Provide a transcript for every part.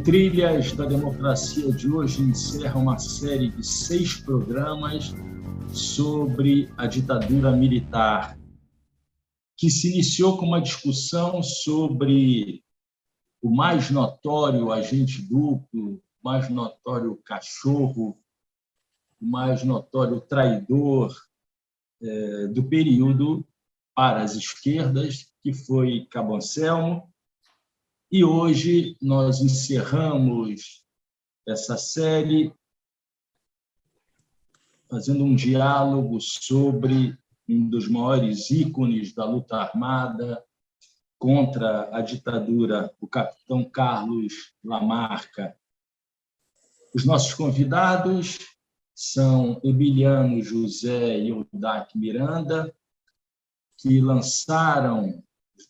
Trilhas da Democracia de hoje encerra uma série de 6 programas sobre a ditadura militar, que se iniciou com uma discussão sobre o mais notório agente duplo, o mais notório cachorro, o mais notório traidor do período para as esquerdas, que foi Cabo Anselmo. E hoje nós encerramos essa série fazendo um diálogo sobre um dos maiores ícones da luta armada contra a ditadura, o capitão Carlos Lamarca. Os nossos convidados são Emiliano José e Odaque Miranda, que lançaram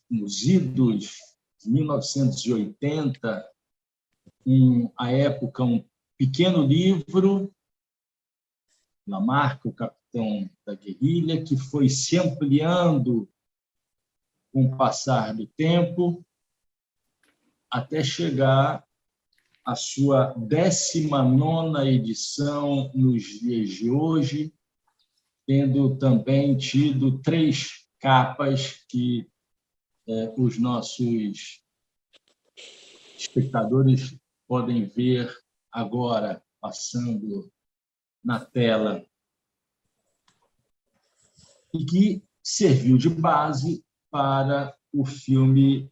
nos idos de 1980, à época, um pequeno livro, Lamarca, o capitão da guerrilha, que foi se ampliando com o passar do tempo, até chegar à sua 19ª edição nos dias de hoje, tendo também tido 3 capas que os nossos espectadores podem ver agora, passando na tela, e que serviu de base para o filme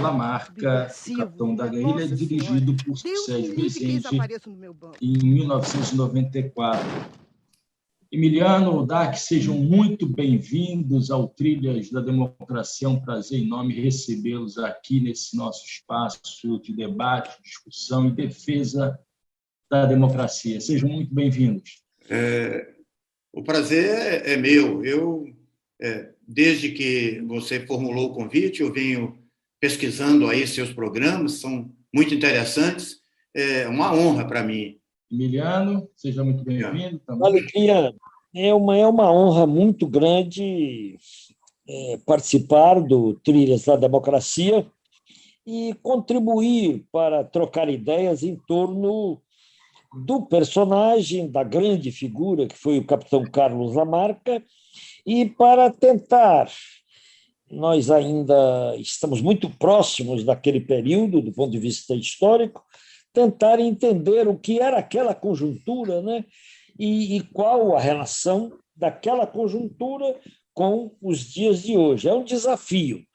Lamarca, o Capitão da Guerrilha, dirigido por Sérgio Rezende em 1994. Emiliano, Odaque, sejam muito bem-vindos ao Trilhas da Democracia. É um prazer enorme recebê-los aqui nesse nosso espaço de debate, discussão e defesa da democracia. Sejam muito bem-vindos. O prazer é meu. Desde que você formulou o convite, eu venho pesquisando aí seus programas, são muito interessantes. É uma honra para mim. Emiliano, seja muito bem-vindo também. Alegria, é uma honra muito grande participar do Trilhas da Democracia e contribuir para trocar ideias em torno do personagem, da grande figura que foi o capitão Carlos Lamarca, e para tentar, nós ainda estamos muito próximos daquele período, do ponto de vista histórico, tentar entender o que era aquela conjuntura, né? E qual a relação daquela conjuntura com os dias de hoje. É um desafio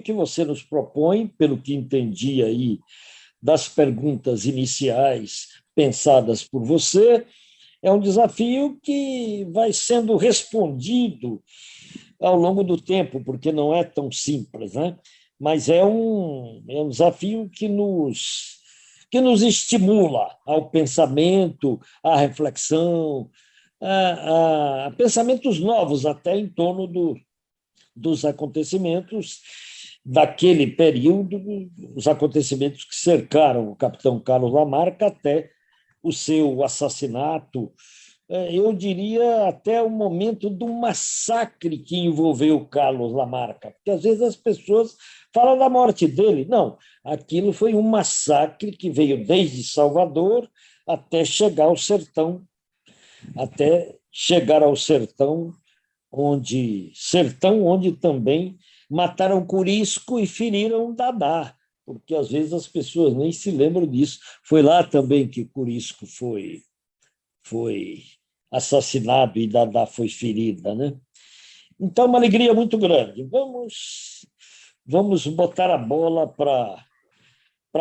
que você nos propõe, pelo que entendi aí das perguntas iniciais pensadas por você, é um desafio que vai sendo respondido ao longo do tempo, porque não é tão simples, né? Mas é um desafio que nos estimula ao pensamento, à reflexão, a pensamentos novos até em torno dos acontecimentos daquele período, os acontecimentos que cercaram o capitão Carlos Lamarca até o seu assassinato, eu diria até o momento do massacre que envolveu Carlos Lamarca, porque às vezes as pessoas falam da morte dele. Não, aquilo foi um massacre que veio desde Salvador até chegar ao sertão, onde também mataram Corisco e feriram Dadá, porque às vezes as pessoas nem se lembram disso. Foi lá também que Corisco foi assassinado e Dadá foi ferida, né? Então, uma alegria muito grande. Vamos botar a bola para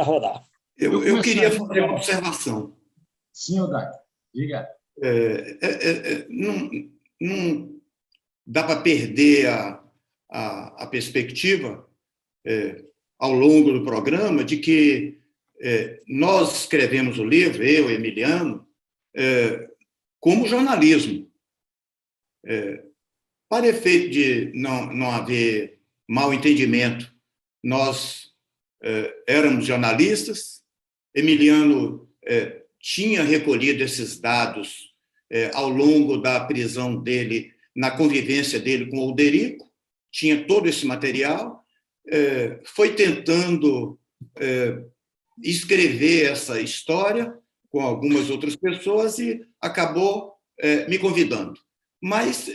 rodar. Eu queria fazer uma observação. Sim, Odaque, diga. Não dá para perder a perspectiva ao longo do programa de que nós escrevemos o livro, eu e Emiliano, como jornalismo. Para efeito de não haver mal entendimento, nós éramos jornalistas, Emiliano tinha recolhido esses dados ao longo da prisão dele, na convivência dele com o Alderico, tinha todo esse material, foi tentando escrever essa história com algumas outras pessoas e acabou me convidando. Mas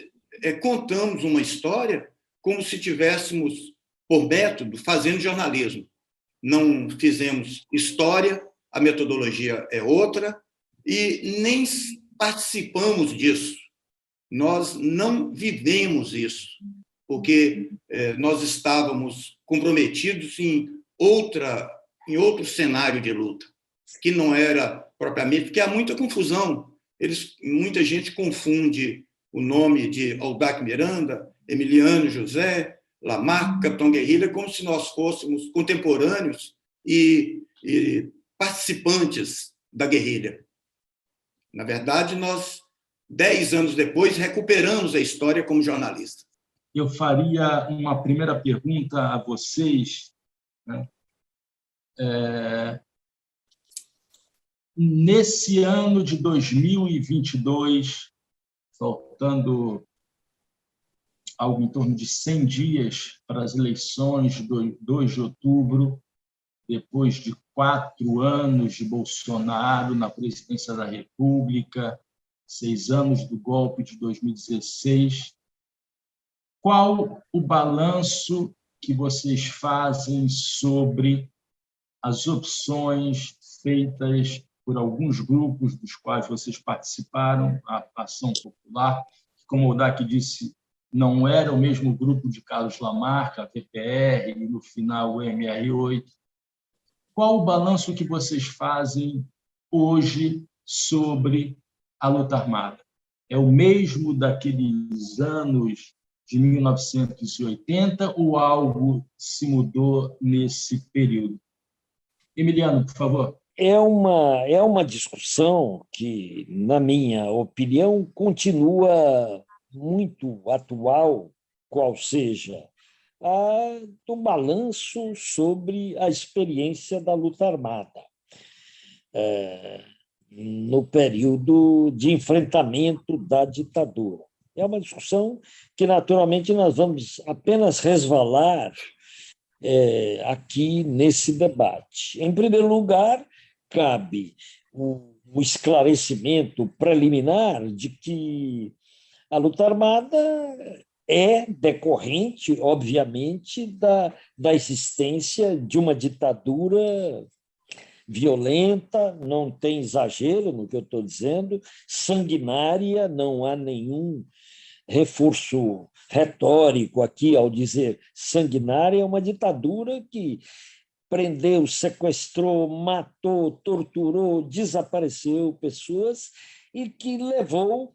contamos uma história como se tivéssemos, por método, fazendo jornalismo. Não fizemos história, a metodologia é outra, e nem participamos disso. Nós não vivemos isso, porque nós estávamos comprometidos em outro cenário de luta, que não era propriamente, porque há muita confusão. Muita gente confunde o nome de Audax Miranda, Emiliano José, Lamarck, Capitão Guerrilha, como se nós fôssemos contemporâneos e participantes da guerrilha. Na verdade, nós, 10 anos depois, recuperamos a história como jornalista. Eu faria uma primeira pergunta a vocês, né? Nesse ano de 2022, faltando algo em torno de 100 dias para as eleições de 2 de outubro, depois de 4 anos de Bolsonaro na presidência da República, 6 anos do golpe de 2016, qual o balanço que vocês fazem sobre as opções feitas por alguns grupos dos quais vocês participaram, a Ação Popular, que, como o Audax disse, não era o mesmo grupo de Carlos Lamarck, a PPR, e no final o MR8. Qual o balanço que vocês fazem hoje sobre a luta armada? É o mesmo daqueles anos de 1980 ou algo se mudou nesse período? Emiliano, por favor. É uma discussão que, na minha opinião, continua muito atual, qual seja do balanço sobre a experiência da luta armada no período de enfrentamento da ditadura. É uma discussão que, naturalmente, nós vamos apenas resvalar aqui nesse debate. Em primeiro lugar, cabe o esclarecimento preliminar de que a luta armada é decorrente, obviamente, da existência de uma ditadura violenta, não tem exagero no que eu estou dizendo, sanguinária, não há nenhum reforço retórico aqui ao dizer sanguinária, é uma ditadura que prendeu, sequestrou, matou, torturou, desapareceu pessoas e que levou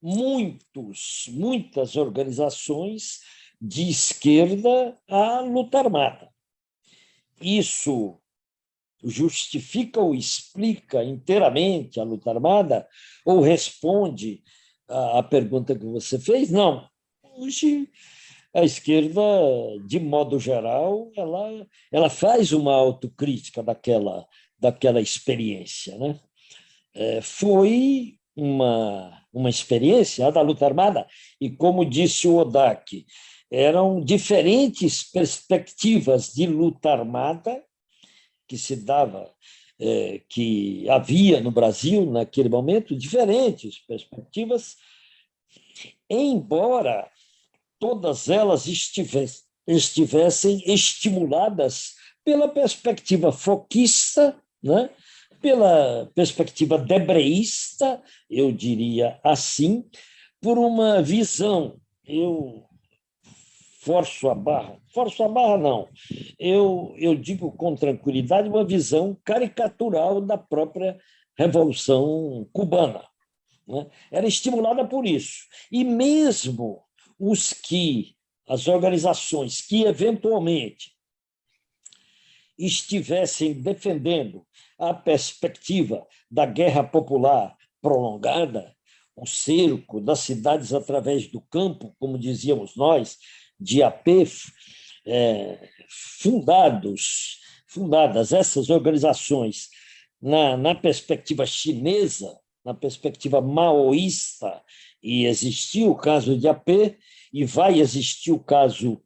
muitas organizações de esquerda à luta armada. Isso justifica ou explica inteiramente a luta armada ou responde à pergunta que você fez? Não. Hoje, a esquerda, de modo geral, ela faz uma autocrítica daquela experiência, né? Foi uma experiência, a da luta armada, e, como disse o Audax, eram diferentes perspectivas de luta armada que se dava, que havia no Brasil naquele momento, diferentes perspectivas, embora todas elas estivessem estimuladas pela perspectiva foquista, né? Pela perspectiva debreísta, eu diria assim, por uma visão, eu forço a barra não, eu digo com tranquilidade, uma visão caricatural da própria Revolução Cubana, né? Era estimulada por isso. E mesmo as organizações que eventualmente estivessem defendendo a perspectiva da guerra popular prolongada, o cerco das cidades através do campo, como dizíamos nós, de AP, fundadas essas organizações na perspectiva chinesa, na perspectiva maoísta, e existiu o caso de AP, e vai existir o caso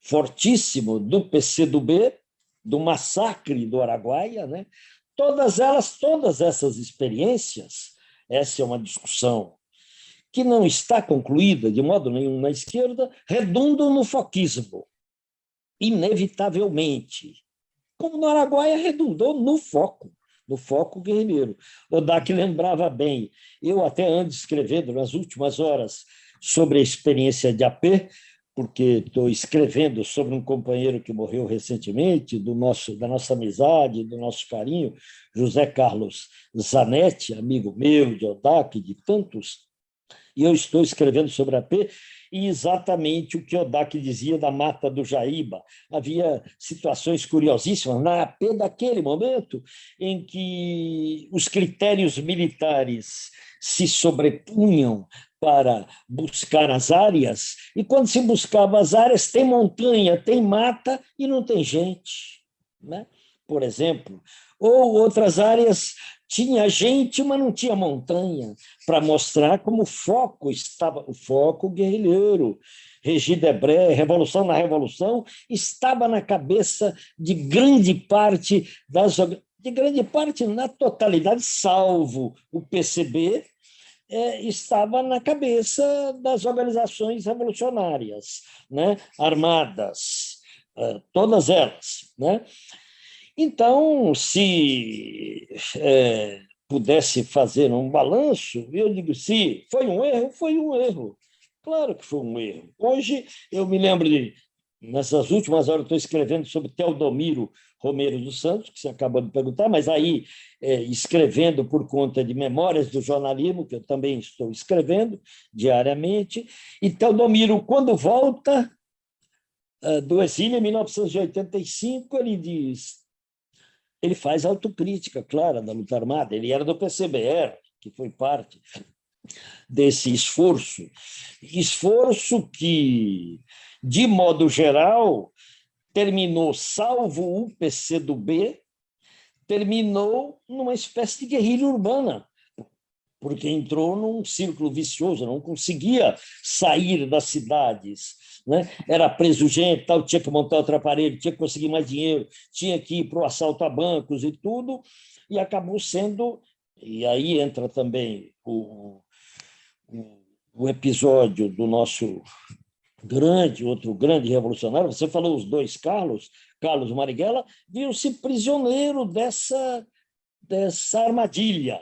fortíssimo do PCdoB, do massacre do Araguaia, né? Todas essas experiências, essa é uma discussão que não está concluída de modo nenhum na esquerda, redundam no foquismo, inevitavelmente. Como no Araguaia redundou no foco guerrilheiro. Odak lembrava bem, eu até ando escrevendo nas últimas horas sobre a experiência de AP, porque estou escrevendo sobre um companheiro que morreu recentemente, da nossa amizade, do nosso carinho, José Carlos Zanetti, amigo meu, de Odak, de tantos, e eu estou escrevendo sobre AP, e exatamente o que Odak dizia da Mata do Jaíba. Havia situações curiosíssimas na AP daquele momento, em que os critérios militares se sobrepunham para buscar as áreas, e quando se buscava as áreas, tem montanha, tem mata e não tem gente, né? Por exemplo, ou outras áreas tinha gente, mas não tinha montanha, para mostrar como o foco estava, o foco guerrilheiro. Regi Debré, Revolução na Revolução, estava na cabeça de grande parte na totalidade, salvo o PCB, estava na cabeça das organizações revolucionárias, né? Armadas, todas elas, né? Então, se pudesse fazer um balanço, eu digo, se foi um erro, foi um erro. Claro que foi um erro. Hoje, eu me lembro nessas últimas horas, estou escrevendo sobre Teodomiro Romero dos Santos, que você acabou de perguntar, mas aí escrevendo por conta de Memórias do Jornalismo, que eu também estou escrevendo diariamente, e Teodomiro, quando volta do exílio em 1985, ele diz... Ele faz autocrítica, clara, da luta armada. Ele era do PCBR, que foi parte desse esforço. Esforço que, de modo geral, terminou, salvo o PCdoB, terminou numa espécie de guerrilha urbana, porque entrou num círculo vicioso, não conseguia sair das cidades, né? Era preso gente, tal, tinha que montar outro aparelho, tinha que conseguir mais dinheiro, tinha que ir para o assalto a bancos e tudo, e acabou sendo, e aí entra também o episódio do nosso outro grande revolucionário, você falou os dois Carlos Marighella, viu-se prisioneiro dessa armadilha.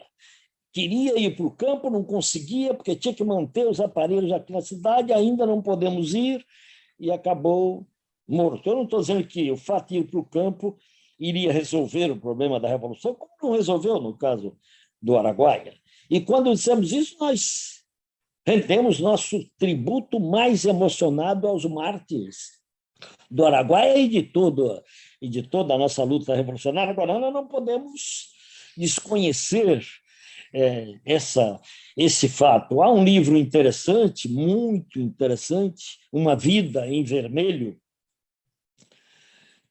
Queria ir para o campo, não conseguia, porque tinha que manter os aparelhos aqui na cidade, ainda não podemos ir, e acabou morto. Eu não estou dizendo que o fato de ir para o campo iria resolver o problema da Revolução, como não resolveu no caso do Araguaia. E quando dissemos isso, nós rendemos nosso tributo mais emocionado aos mártires do Araguaia e de toda a nossa luta revolucionária. Agora, nós não podemos desconhecer esse fato. Há um livro interessante, muito interessante, Uma Vida em Vermelho,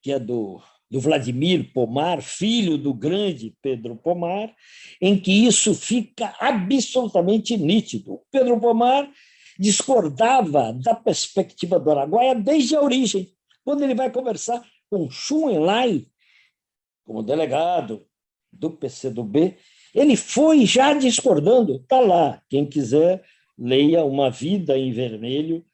que é do Vladimir Pomar, filho do grande Pedro Pomar, em que isso fica absolutamente nítido. O Pedro Pomar discordava da perspectiva do Araguaia desde a origem. Quando ele vai conversar com Chun Enlai, como delegado do PCdoB, ele foi já discordando. Está lá, quem quiser, leia Uma Vida em Vermelho,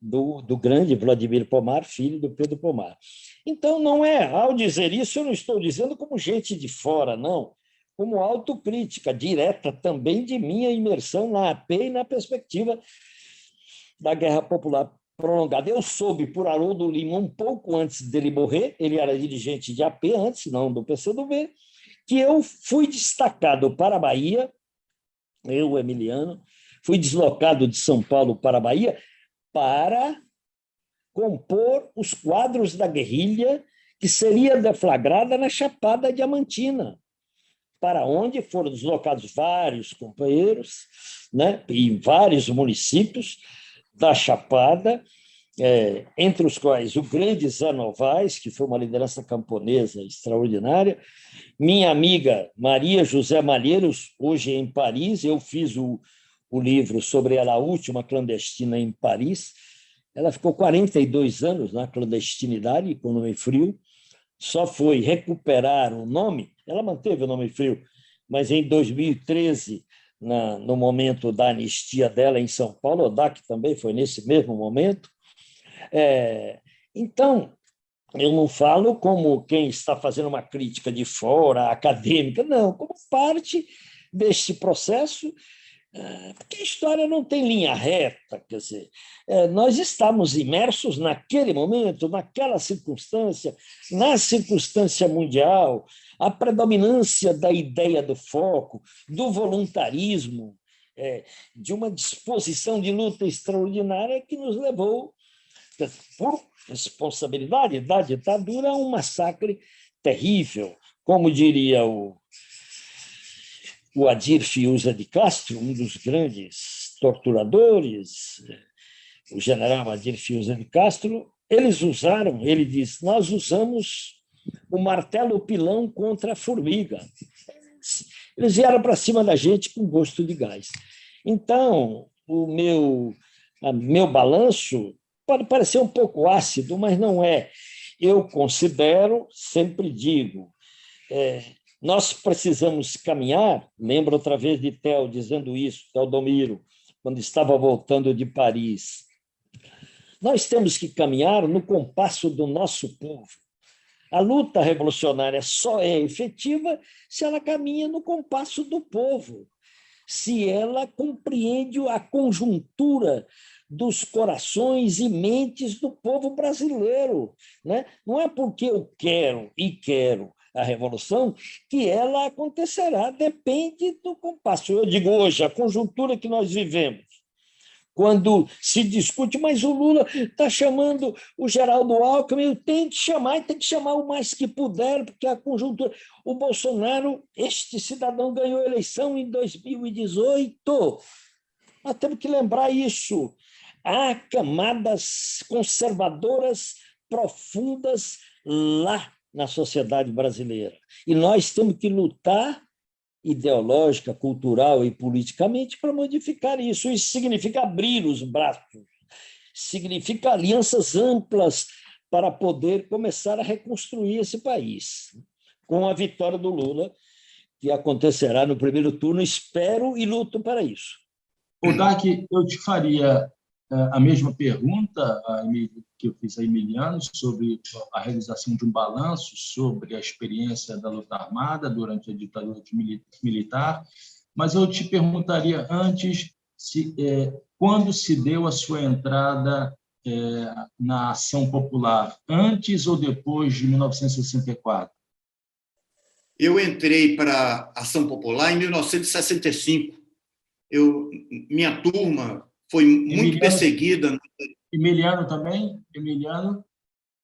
do grande Vladimir Pomar, filho do Pedro Pomar. Então, não é, ao dizer isso, eu não estou dizendo como gente de fora, não, como autocrítica direta também de minha imersão na AP e na perspectiva da Guerra Popular Prolongada. Eu soube por Haroldo Lima, um pouco antes dele morrer, ele era dirigente de AP antes, não do PCdoB, que eu fui destacado para a Bahia, eu, Emiliano, fui deslocado de São Paulo para a Bahia para compor os quadros da guerrilha que seria deflagrada na Chapada Diamantina, para onde foram deslocados vários companheiros, né, em vários municípios da Chapada, entre os quais o grande Zé Novaes, que foi uma liderança camponesa extraordinária, minha amiga Maria José Malheiros, hoje em Paris, eu fiz o livro sobre ela, a última clandestina em Paris. Ela ficou 42 anos na clandestinidade, quando em frio, só foi recuperar o nome, ela manteve o nome Frio, mas em 2013, no momento da anistia dela em São Paulo, o DAC também foi nesse mesmo momento. Então, eu não falo como quem está fazendo uma crítica de fora, acadêmica, não, como parte deste processo, porque a história não tem linha reta, quer dizer, nós estamos imersos naquele momento, naquela circunstância, na circunstância mundial, a predominância da ideia do foco, do voluntarismo, de uma disposição de luta extraordinária que nos levou, por responsabilidade da ditadura, a um massacre terrível, como diria o Adir Fiuza de Castro, um dos grandes torturadores, o general Adir Fiuza de Castro, ele diz, nós usamos o martelo pilão contra a formiga. Eles vieram para cima da gente com gosto de gás. Então, o meu balanço pode parecer um pouco ácido, mas não é. Eu considero, sempre digo, nós precisamos caminhar, lembro outra vez de Theo dizendo isso, Teodomiro, quando estava voltando de Paris. Nós temos que caminhar no compasso do nosso povo. A luta revolucionária só é efetiva se ela caminha no compasso do povo, se ela compreende a conjuntura dos corações e mentes do povo brasileiro, né? Não é porque eu quero a revolução que ela acontecerá, depende do compasso. Eu digo hoje, a conjuntura que nós vivemos, quando se discute, mas o Lula está chamando o Geraldo Alckmin, tem que chamar o mais que puder, porque a conjuntura... O Bolsonaro, este cidadão, ganhou a eleição em 2018. Nós temos que lembrar isso. Há camadas conservadoras profundas lá na sociedade brasileira. E nós temos que lutar ideológica, cultural e politicamente para modificar isso. Isso significa abrir os braços, significa alianças amplas para poder começar a reconstruir esse país, com a vitória do Lula, que acontecerá no primeiro turno, espero e luto para isso. Dark, eu te faria a mesma pergunta que eu fiz a Emiliano sobre a realização de um balanço sobre a experiência da luta armada durante a ditadura militar, mas eu te perguntaria antes quando se deu a sua entrada na Ação Popular, antes ou depois de 1964? Eu entrei para a Ação Popular em 1965. Minha turma foi muito perseguida. Emiliano também? Emiliano?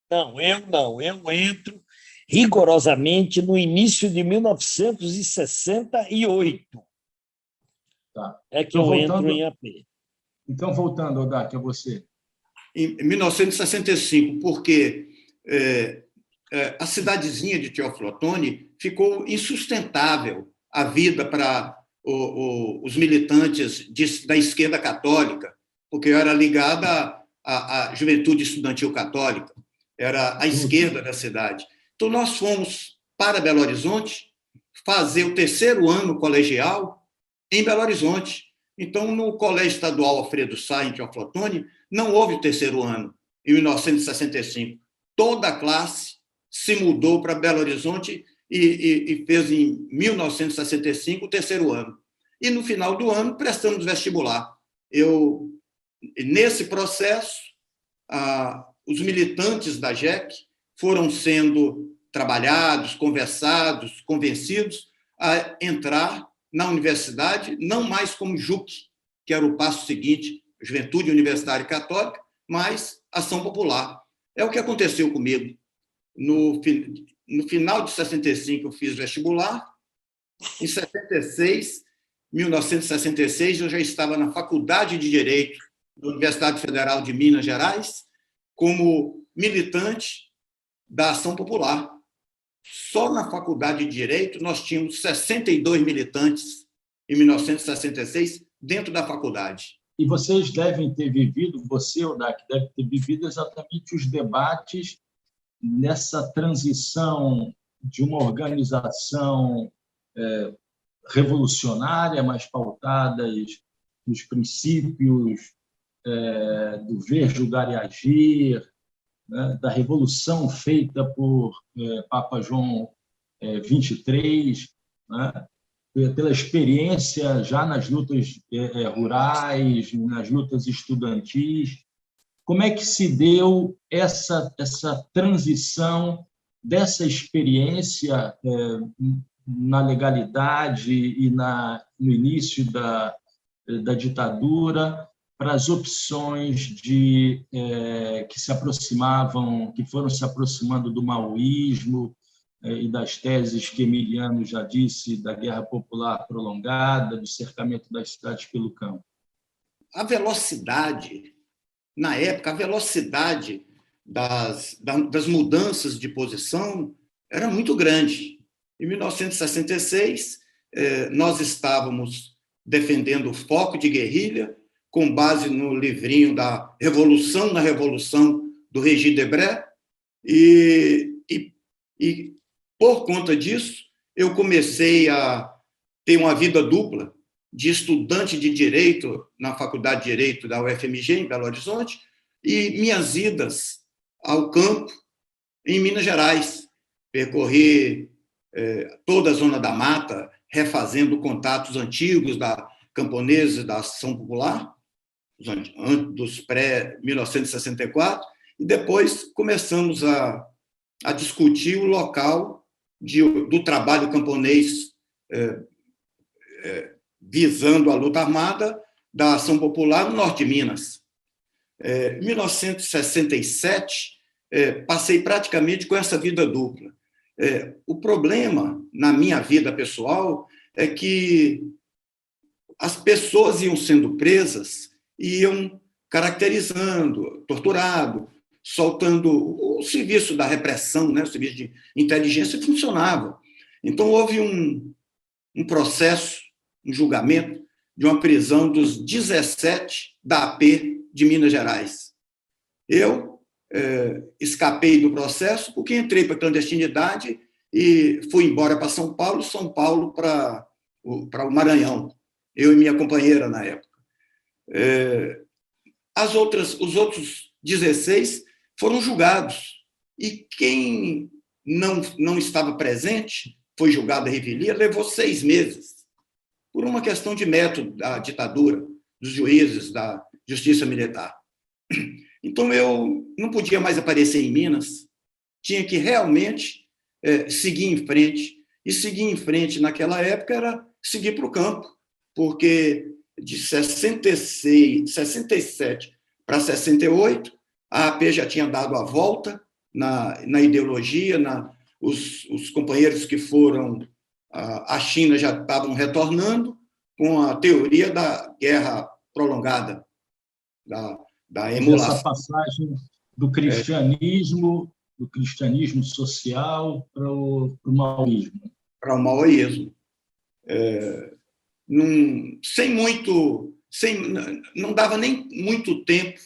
Não. Eu entro rigorosamente no início de 1968. Tá. É que eu entro em AP. Então, voltando, Odak, a você. Em 1965, porque a cidadezinha de Teófilo Otoni ficou insustentável a vida para os militantes da esquerda católica, porque eu era ligada à juventude estudantil católica, era a esquerda da cidade. Então, nós fomos para Belo Horizonte fazer o terceiro ano colegial em Belo Horizonte. Então, no Colégio Estadual Alfredo Sá, em Teófilo Otoni, não houve o terceiro ano, em 1965. Toda a classe se mudou para Belo Horizonte e fez em 1965 o terceiro ano. E no final do ano prestamos vestibular. Nesse processo, os militantes da JEC foram sendo trabalhados, conversados, convencidos a entrar na universidade, não mais como JUC, que era o passo seguinte, Juventude Universitária Católica, mas Ação Popular. É o que aconteceu comigo. No final de 65, eu fiz vestibular. Em 1966, eu já estava na Faculdade de Direito da Universidade Federal de Minas Gerais, como militante da Ação Popular. Só na Faculdade de Direito nós tínhamos 62 militantes em 1966 dentro da faculdade. E vocês devem ter vivido, você, Odak, deve ter vivido exatamente os debates nessa transição de uma organização revolucionária, mas pautadas nos princípios do ver, julgar e agir, né, da revolução feita por Papa João XXIII, né, pela experiência já nas lutas rurais, nas lutas estudantis. Como é que se deu essa transição dessa experiência na legalidade e no início da ditadura para as opções que foram se aproximando do maoísmo e das teses que Emiliano já disse, da guerra popular prolongada, do cercamento das cidades pelo campo? A velocidade, na época, a velocidade das mudanças de posição era muito grande. Em 1966, nós estávamos defendendo o foco de guerrilha, com base no livrinho da Revolução na Revolução, do Régis Debray, e por conta disso, eu comecei a ter uma vida dupla de estudante de Direito na Faculdade de Direito da UFMG, em Belo Horizonte, e minhas idas ao campo em Minas Gerais. Percorri toda a Zona da Mata, refazendo contatos antigos da camponeses da Ação Popular, dos pré-1964, e depois começamos a discutir o local do trabalho camponês visando a luta armada da Ação Popular no norte de Minas. Em 1967, passei praticamente com essa vida dupla. O problema na minha vida pessoal é que as pessoas iam sendo presas, iam caracterizando, torturado, soltando o serviço da repressão, né? O serviço de inteligência funcionava. Então, houve um processo, um julgamento de uma prisão dos 17 da AP de Minas Gerais. Eu escapei do processo porque entrei para a clandestinidade e fui embora para São Paulo para o Maranhão, eu e minha companheira na época. Os outros 16 foram julgados, e quem não estava presente, foi julgado à revelia, levou 6 meses, por uma questão de método da ditadura, dos juízes da Justiça Militar. Então, eu não podia mais aparecer em Minas, tinha que realmente seguir em frente. E seguir em frente naquela época era seguir para o campo, porque de 67 para 68, a AP já tinha dado a volta na ideologia, os companheiros que foram à China já estavam retornando com a teoria da guerra prolongada, da emulação. Essa passagem do cristianismo social para o maoísmo. Para o maoísmo. Não dava nem muito tempo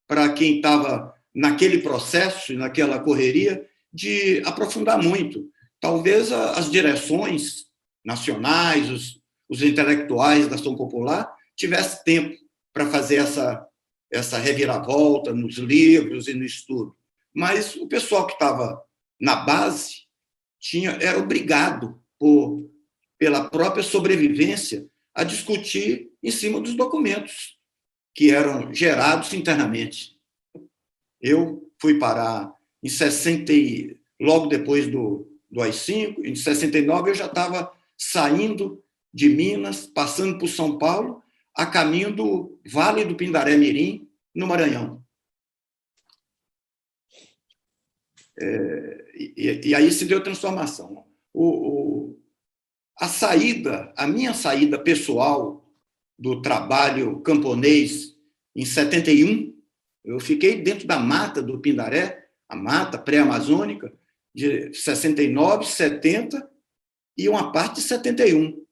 para quem estava naquele processo, naquela correria, de aprofundar muito. Talvez as direções nacionais, os intelectuais da Ação Popular, tivessem tempo para fazer essa reviravolta nos livros e no estudo. Mas o pessoal que estava na base era obrigado, pela própria sobrevivência, a discutir em cima dos documentos que eram gerados internamente. Eu fui parar em 60, logo depois do AI-5, em 69 eu já estava saindo de Minas, passando por São Paulo, a caminho do Vale do Pindaré-Mirim, no Maranhão. E aí se deu transformação. A minha saída pessoal do trabalho camponês em 71, eu fiquei dentro da mata do Pindaré, a mata pré-amazônica, de 69, 70 e uma parte de 71.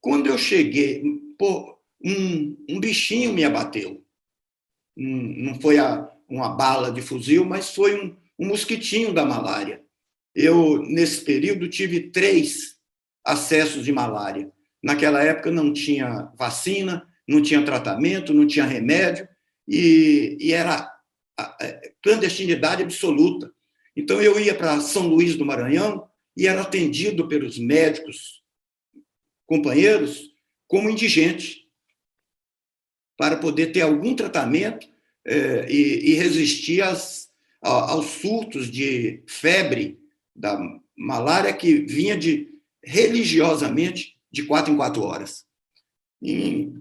Quando eu cheguei, um bichinho me abateu. Não foi uma bala de fuzil, mas foi um mosquitinho da malária. Eu, nesse período, tive 3 acessos de malária. Naquela época não tinha vacina, não tinha tratamento, não tinha remédio, e era clandestinidade absoluta. Então, eu ia para São Luís do Maranhão e era atendido pelos médicos companheiros como indigente, para poder ter algum tratamento e resistir aos surtos de febre da malária que vinha religiosamente de 4 em 4 horas.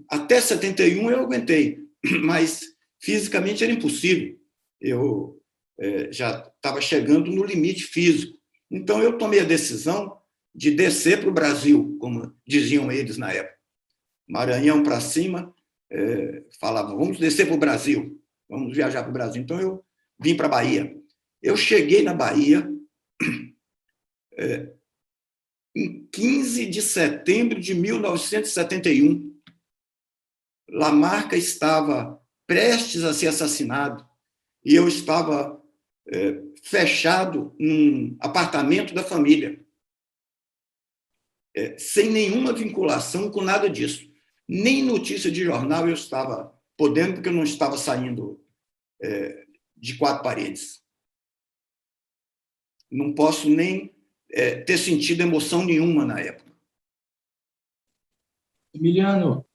Até 71 eu aguentei, mas fisicamente era impossível. Eu já estava chegando no limite físico. Então, eu tomei a decisão de descer para o Brasil, como diziam eles na época. Maranhão para cima, falavam, vamos descer para o Brasil, vamos viajar para o Brasil. Então, eu vim para a Bahia. Eu cheguei na Bahia em 15 de setembro de 1971. Lamarca estava prestes a ser assassinado e eu estava fechado num apartamento da família, sem nenhuma vinculação com nada disso. Nem notícia de jornal eu estava podendo, porque eu não estava saindo de 4 paredes. Não posso nem ter sentido emoção nenhuma na época. Emiliano,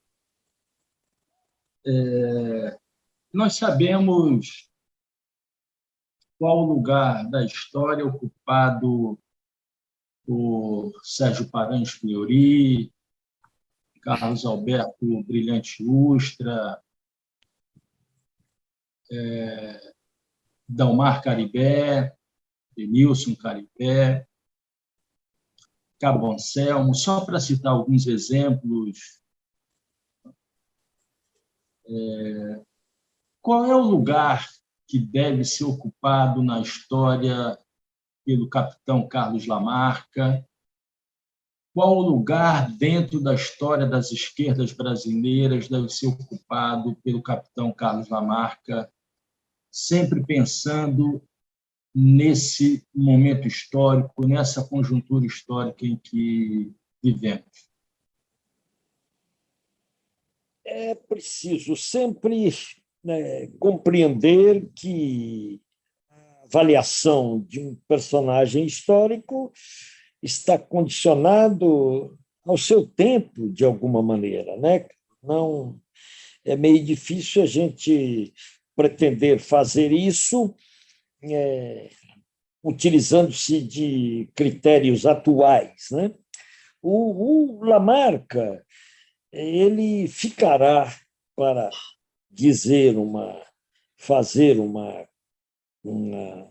nós sabemos qual lugar da história ocupado por Sérgio Paranhos Fleury, Carlos Alberto Brilhante Ustra, Dalmar Caribé, Emilson Caribé, Cabo Anselmo, só para citar alguns exemplos. Qual é o lugar que deve ser ocupado na história pelo capitão Carlos Lamarca? Qual o lugar dentro da história das esquerdas brasileiras deve ser ocupado pelo capitão Carlos Lamarca, sempre pensando nesse momento histórico, nessa conjuntura histórica em que vivemos? É preciso sempre compreender que a avaliação de um personagem histórico está condicionado ao seu tempo, de alguma maneira, né? Não, é meio difícil a gente pretender fazer isso utilizando-se de critérios atuais, né? O Lamarca, ele ficará, para fazer uma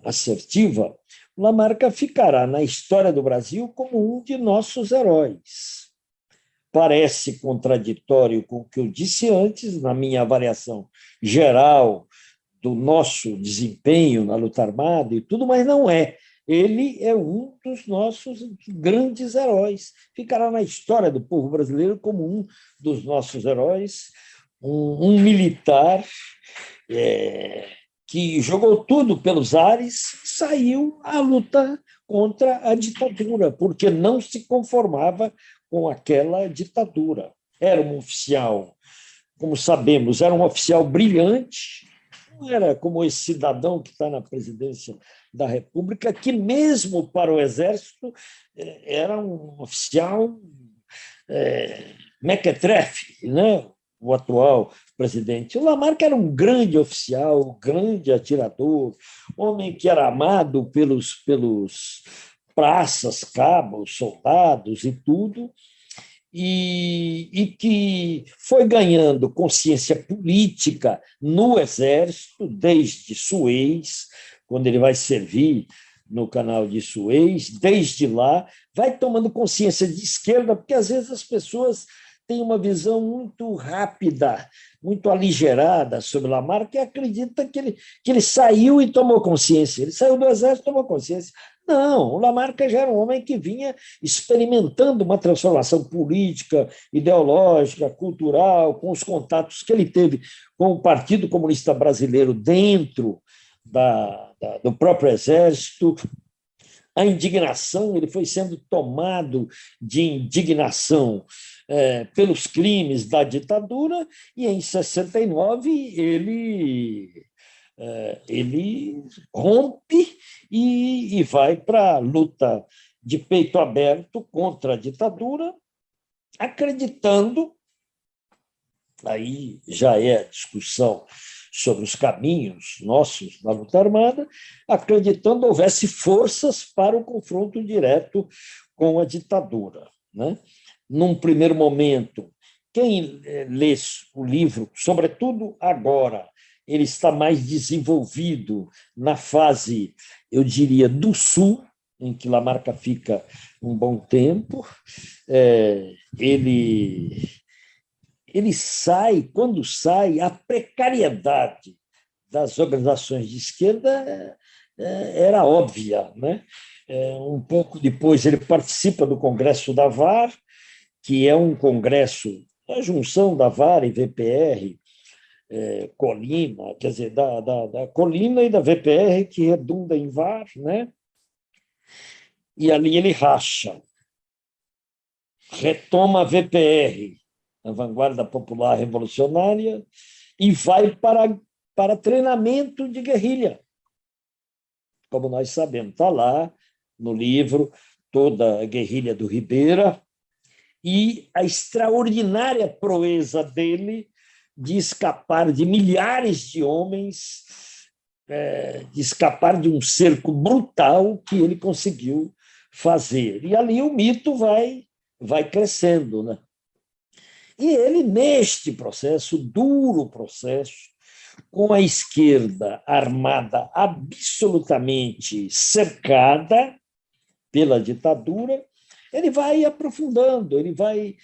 assertiva, o Lamarca ficará na história do Brasil como um de nossos heróis. Parece contraditório com o que eu disse antes, na minha avaliação geral do nosso desempenho na luta armada e tudo, mas não é. Ele é um dos nossos grandes heróis. Ficará na história do povo brasileiro como um dos nossos heróis, um militar que jogou tudo pelos ares, saiu à luta contra a ditadura, porque não se conformava com aquela ditadura. Era um oficial, como sabemos, era um oficial brilhante, não era como esse cidadão que está na presidência da República, que mesmo para o Exército era um oficial mequetrefe, né? O atual presidente. O Lamarca era um grande oficial, um grande atirador, homem que era amado pelos praças, cabos, soldados e tudo, e que foi ganhando consciência política no Exército, desde Suez, quando ele vai servir no canal de Suez, desde lá, vai tomando consciência de esquerda, porque às vezes as pessoas têm uma visão muito rápida, muito aligerada sobre Lamarca e acredita que ele saiu e tomou consciência. Ele saiu do Exército e tomou consciência. Não, o Lamarca já era um homem que vinha experimentando uma transformação política, ideológica, cultural, com os contatos que ele teve com o Partido Comunista Brasileiro dentro do próprio Exército. A indignação, ele foi sendo tomado de indignação pelos crimes da ditadura, e em 69 ele rompe e vai para a luta de peito aberto contra a ditadura, acreditando, aí já é a discussão sobre os caminhos nossos na luta armada, acreditando houvesse forças para o confronto direto com a ditadura, né? Num primeiro momento, quem lê o livro, sobretudo agora, ele está mais desenvolvido na fase, eu diria, do Sul, em que Lamarca fica um bom tempo. Ele sai, quando sai, a precariedade das organizações de esquerda era óbvia, né? Um pouco depois, ele participa do Congresso da VAR, que é um congresso, a junção da VAR e VPR, Colina, quer dizer, da Colina e da VPR, que redunda em VAR, né? E ali ele racha, retoma a VPR, a Vanguarda Popular Revolucionária, e vai para treinamento de guerrilha. Como nós sabemos, está lá no livro toda a guerrilha do Ribeira e a extraordinária proeza dele de escapar de milhares de homens, de escapar de um cerco brutal que ele conseguiu fazer. E ali o mito vai crescendo, né? E ele, neste processo, duro processo, com a esquerda armada absolutamente cercada pela ditadura, ele vai aprofundando, ele vai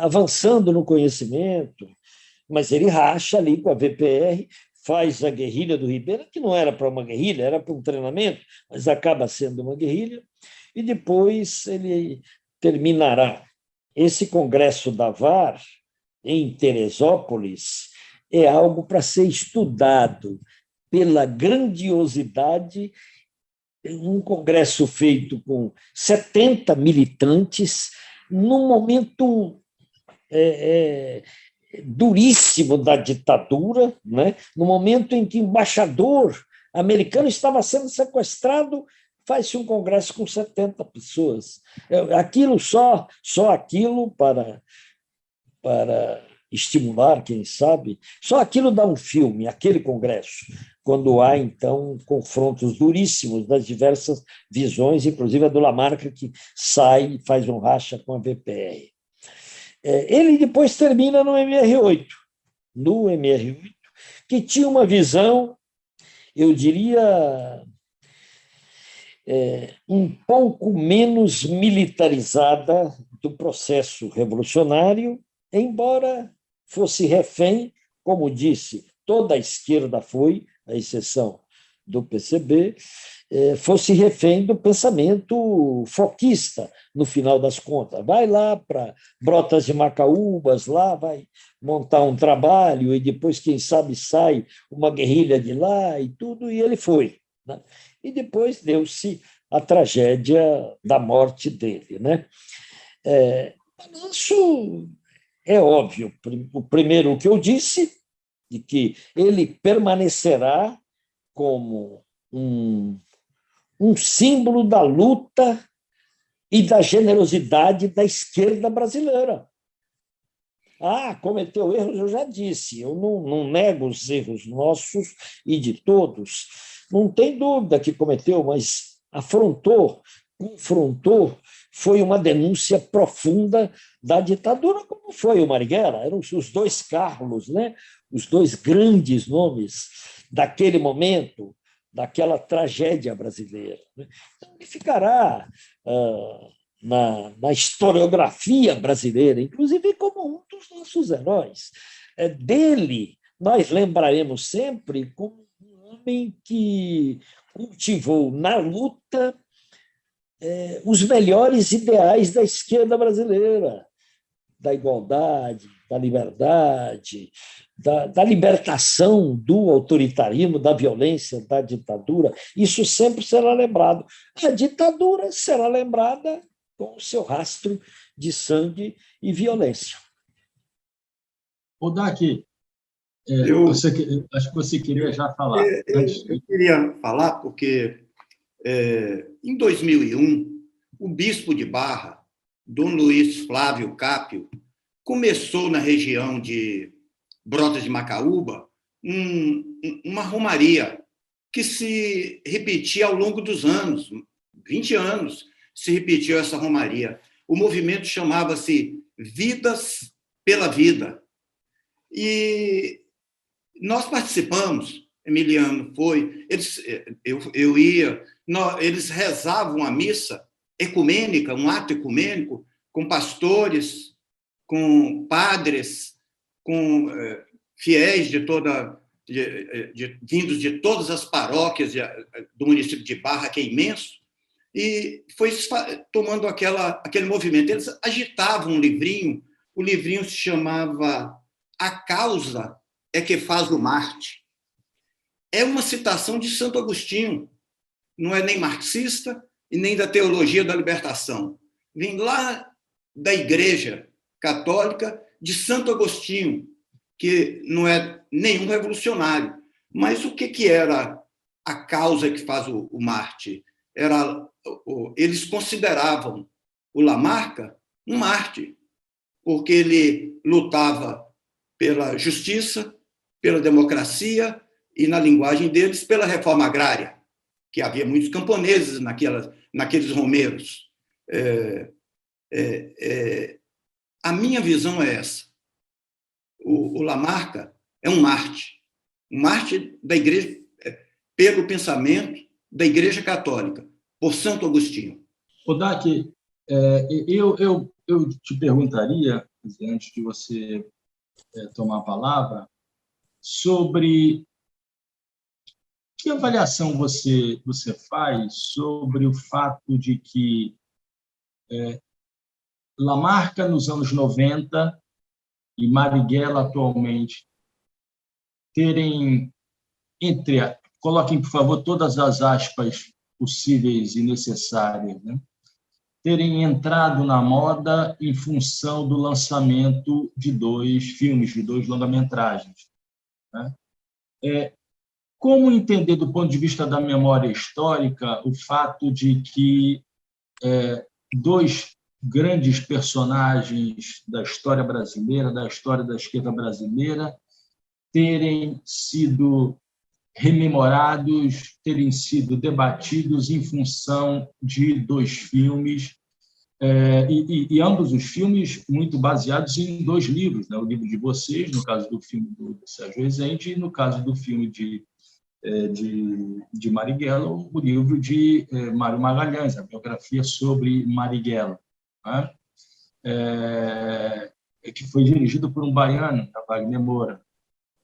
avançando no conhecimento, mas ele racha ali com a VPR, faz a guerrilha do Ribeira, que não era para uma guerrilha, era para um treinamento, mas acaba sendo uma guerrilha, e depois ele terminará. Esse congresso da VAR, em Teresópolis, é algo para ser estudado pela grandiosidade, um congresso feito com 70 militantes, num momento duríssimo da ditadura, né? No momento em que o embaixador americano estava sendo sequestrado, faz-se um congresso com 70 pessoas. Aquilo só aquilo para estimular, quem sabe, só aquilo dá um filme, aquele congresso, quando há, então, confrontos duríssimos das diversas visões, inclusive a do Lamarca, que sai e faz um racha com a VPR. Ele depois termina no MR8, que tinha uma visão, eu diria, um pouco menos militarizada do processo revolucionário, embora fosse refém, como disse, toda a esquerda foi, à exceção do PCB, fosse refém do pensamento foquista, no final das contas. Vai lá para Brotas de Macaúbas, lá vai montar um trabalho e depois, quem sabe, sai uma guerrilha de lá e tudo, e ele foi, né? E depois deu-se a tragédia da morte dele, né? Isso é óbvio. O primeiro que eu disse, de que ele permanecerá como um símbolo da luta e da generosidade da esquerda brasileira. Cometeu erros, eu já disse, eu não nego os erros nossos e de todos, não tem dúvida que cometeu, mas confrontou, foi uma denúncia profunda da ditadura, como foi o Marighella, eram os dois Carlos, né? Os dois grandes nomes daquele momento, daquela tragédia brasileira. Então, ele ficará na historiografia brasileira, inclusive como um dos nossos heróis. Dele, nós lembraremos sempre como um homem que cultivou na luta os melhores ideais da esquerda brasileira. da igualdade, da liberdade, da libertação do autoritarismo, da violência, da ditadura. Isso sempre será lembrado. A ditadura será lembrada com o seu rastro de sangue e violência. Odak, acho que você queria já falar. Eu queria falar porque, em 2001, o bispo de Barra, Dom Luiz Flávio Cápio, começou na região de Brotas de Macaúba uma romaria que se repetia ao longo dos anos, 20 anos se repetiu essa romaria. O movimento chamava-se Vidas pela Vida. E nós participamos, Emiliano foi, eu ia, eles rezavam a missa ecumênica, um ato ecumênico, com pastores, com padres, com fiéis vindos de todas as paróquias do município de Barra, que é imenso, e foi tomando aquele movimento. Eles agitavam um livrinho, o livrinho se chamava A Causa é que faz o Marte. É uma citação de Santo Agostinho, não é nem marxista e nem da teologia da libertação. Vem lá da Igreja Católica de Santo Agostinho, que não é nenhum revolucionário. Mas o que era a causa que faz o Marte? Eles consideravam o Lamarca um mártir, porque ele lutava pela justiça, pela democracia e, na linguagem deles, pela reforma agrária, que havia muitos camponeses naqueles romeiros. A minha visão é essa. O Lamarca é um mártir da Igreja, pelo pensamento da Igreja Católica, por Santo Agostinho. Odak, eu te perguntaria, antes de você tomar a palavra, sobre que avaliação você faz sobre o fato de que Lamarca, nos anos 90, e Marighella, atualmente, terem, coloquem, por favor, todas as aspas possíveis e necessárias, né? Terem entrado na moda em função do lançamento de 2 filmes, de 2 longa-metragens, né? Como entender, do ponto de vista da memória histórica, o fato de que 2 grandes personagens da história brasileira, da história da esquerda brasileira, terem sido rememorados, terem sido debatidos em função de 2 filmes, e ambos os filmes muito baseados em 2 livros, né? O livro de vocês, no caso do filme do Sérgio Rezende, e no caso do filme de Marighella, o livro de Mário Magalhães, a biografia sobre Marighella, né? Que foi dirigido por um baiano, Wagner Moura.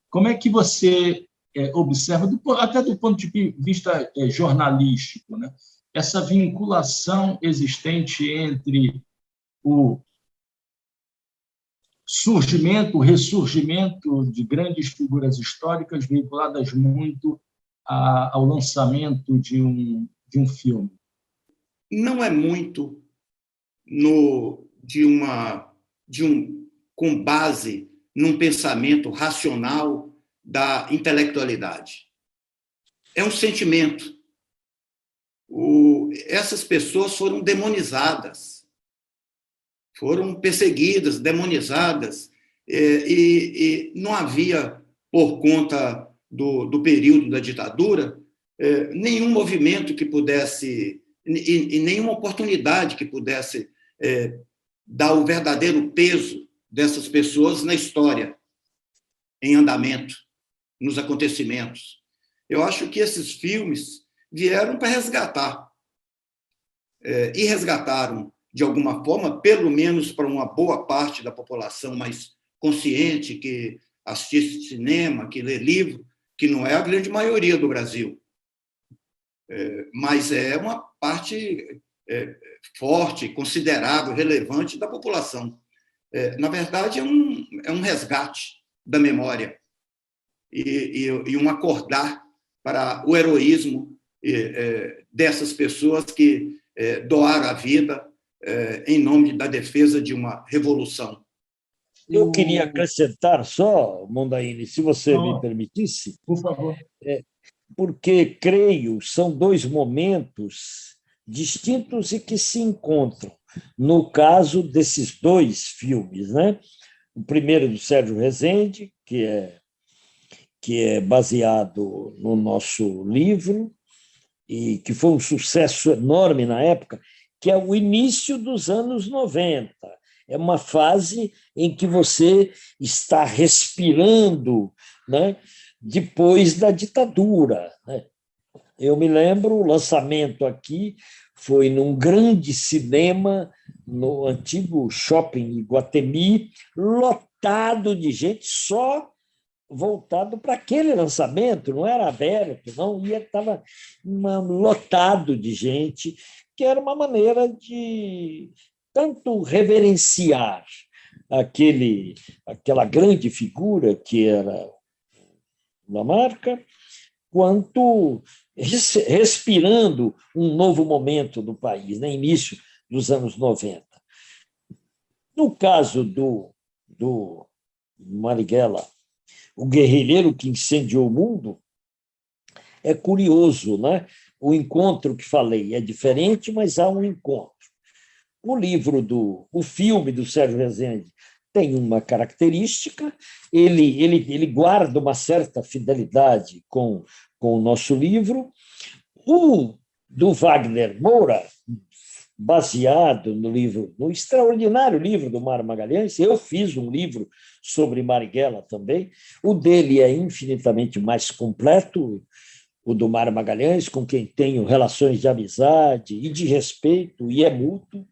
Como é que você observa, até do ponto de vista jornalístico, né, essa vinculação existente entre o surgimento, o ressurgimento de grandes figuras históricas vinculadas muito ao lançamento de um filme? Não é muito com base num pensamento racional da intelectualidade. É um sentimento. Essas pessoas foram demonizadas, foram perseguidas, demonizadas, e não havia, por conta do período da ditadura, nenhum movimento que pudesse, e nenhuma oportunidade que pudesse dar o verdadeiro peso dessas pessoas na história, em andamento, nos acontecimentos. Eu acho que esses filmes vieram para resgatar, e resgataram, de alguma forma, pelo menos para uma boa parte da população mais consciente, que assiste cinema, que lê livro, que não é a grande maioria do Brasil, mas é uma parte forte, considerável, relevante da população. na verdade, é um resgate da memória e um acordar para o heroísmo dessas pessoas que doaram a vida em nome da defesa de uma revolução. Eu queria acrescentar só, Mondaini, se você me permitisse, por favor, porque creio são dois momentos distintos e que se encontram no caso desses dois filmes, né? O primeiro do Sérgio Rezende, que é baseado no nosso livro e que foi um sucesso enorme na época, que é o início dos anos 90. É uma fase em que você está respirando, né, depois da ditadura, né? Eu me lembro, o lançamento aqui foi num grande cinema no antigo shopping Iguatemi, lotado de gente, só voltado para aquele lançamento, não era aberto, não, estava lotado de gente, que era uma maneira de tanto reverenciar aquela grande figura que era Lamarca, quanto respirando um novo momento do país, no início dos anos 90. No caso do Marighella, o guerrilheiro que incendiou o mundo, é curioso, né? O encontro que falei é diferente, mas há um encontro. O filme do Sérgio Rezende tem uma característica, ele guarda uma certa fidelidade com o nosso livro. O do Wagner Moura, baseado no extraordinário livro do Mário Magalhães, eu fiz um livro sobre Marighella também, o dele é infinitamente mais completo, o do Mário Magalhães, com quem tenho relações de amizade e de respeito, e é mútuo.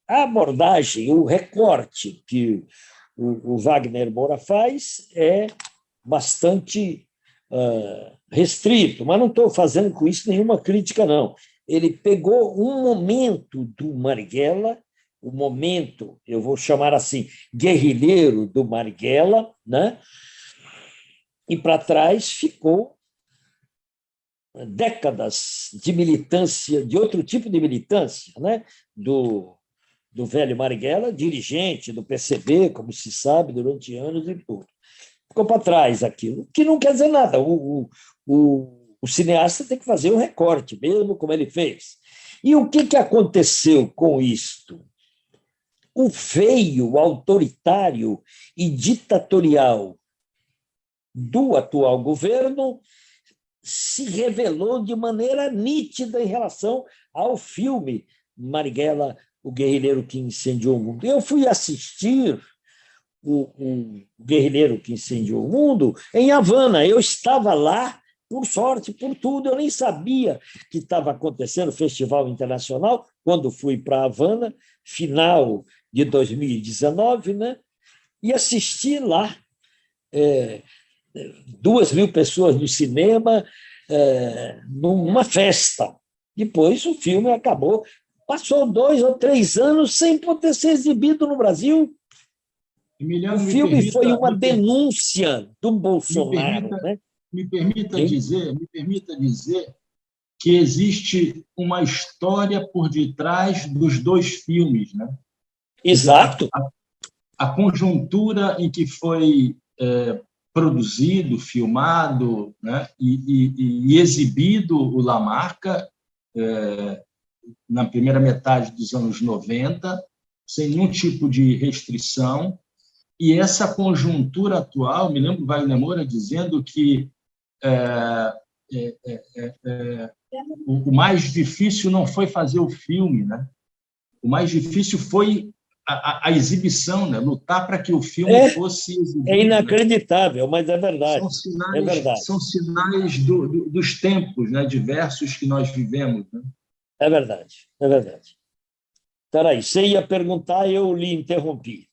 A abordagem, o recorte que o Wagner Moura faz é bastante restrito, mas não estou fazendo com isso nenhuma crítica, não. Ele pegou um momento do Marighella, o momento, eu vou chamar assim, guerrilheiro do Marighella, né? E para trás ficou décadas de militância, de outro tipo de militância, né? Do velho Marighella, dirigente do PCB, como se sabe, durante anos e tudo. Ficou para trás aquilo, que não quer dizer nada. O cineasta tem que fazer o recorte, mesmo como ele fez. E o que aconteceu com isto? O feio, autoritário e ditatorial do atual governo se revelou de maneira nítida em relação ao filme Marighella, o guerrilheiro que incendiou o mundo. Eu fui assistir o guerrilheiro que incendiou o mundo em Havana. Eu estava lá, por sorte, por tudo. Eu nem sabia que estava acontecendo o Festival Internacional quando fui para Havana, final de 2019, né? E assisti lá 2.000 pessoas no cinema, numa festa. Depois o filme acabou. Passou 2 ou 3 anos sem poder ser exibido no Brasil. Emiliano, o filme foi uma denúncia do Bolsonaro. Me permita dizer que existe uma história por detrás dos dois filmes, né? Exato. A conjuntura em que foi produzido, filmado, né, e exibido o Lamarca na primeira metade dos anos 90, sem nenhum tipo de restrição. E essa conjuntura atual, me lembro do Wagner Moura dizendo que o mais difícil não foi fazer o filme, né? O mais difícil foi a exibição, né? Lutar para que o filme fosse exibido. É inacreditável, né? Mas é verdade. São sinais dos tempos, né, diversos que nós vivemos. Né? É verdade, é verdade. Peraí, você ia perguntar, eu lhe interrompi.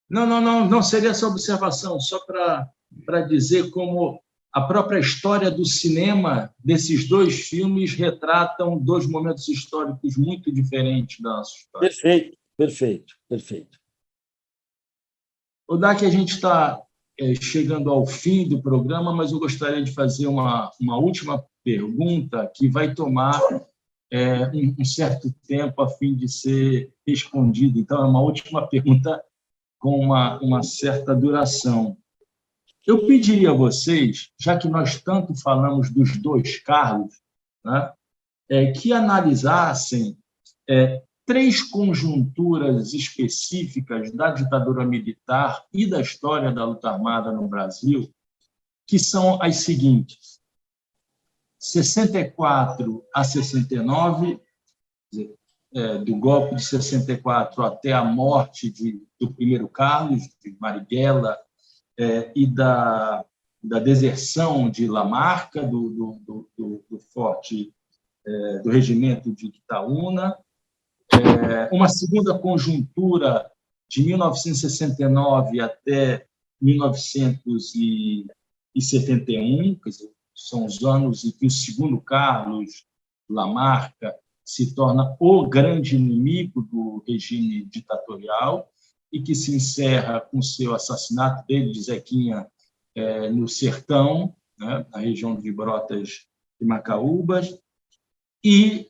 Não seria essa observação, só para dizer como a própria história do cinema desses dois filmes retratam dois momentos históricos muito diferentes da nossa história. Perfeito, perfeito, perfeito. Odak, a gente está chegando ao fim do programa, mas eu gostaria de fazer uma última pergunta que vai tomar um certo tempo a fim de ser respondida. Então, é uma última pergunta com uma certa duração. Eu pediria a vocês, já que nós tanto falamos dos dois Carlos, né, que analisassem 3 conjunturas específicas da ditadura militar e da história da luta armada no Brasil, que são as seguintes: 64 a 69, do golpe de 64 até a morte do primeiro Carlos, de Marighella, e da deserção de Lamarca, do forte, do regimento de Itaúna. Uma segunda conjuntura de 1969 até 1971, quer dizer, são os anos em que o segundo Carlos, Lamarca, se torna o grande inimigo do regime ditatorial e que se encerra com o seu assassinato dele, de Zequinha, no sertão, né, na região de Brotas e Macaúbas, e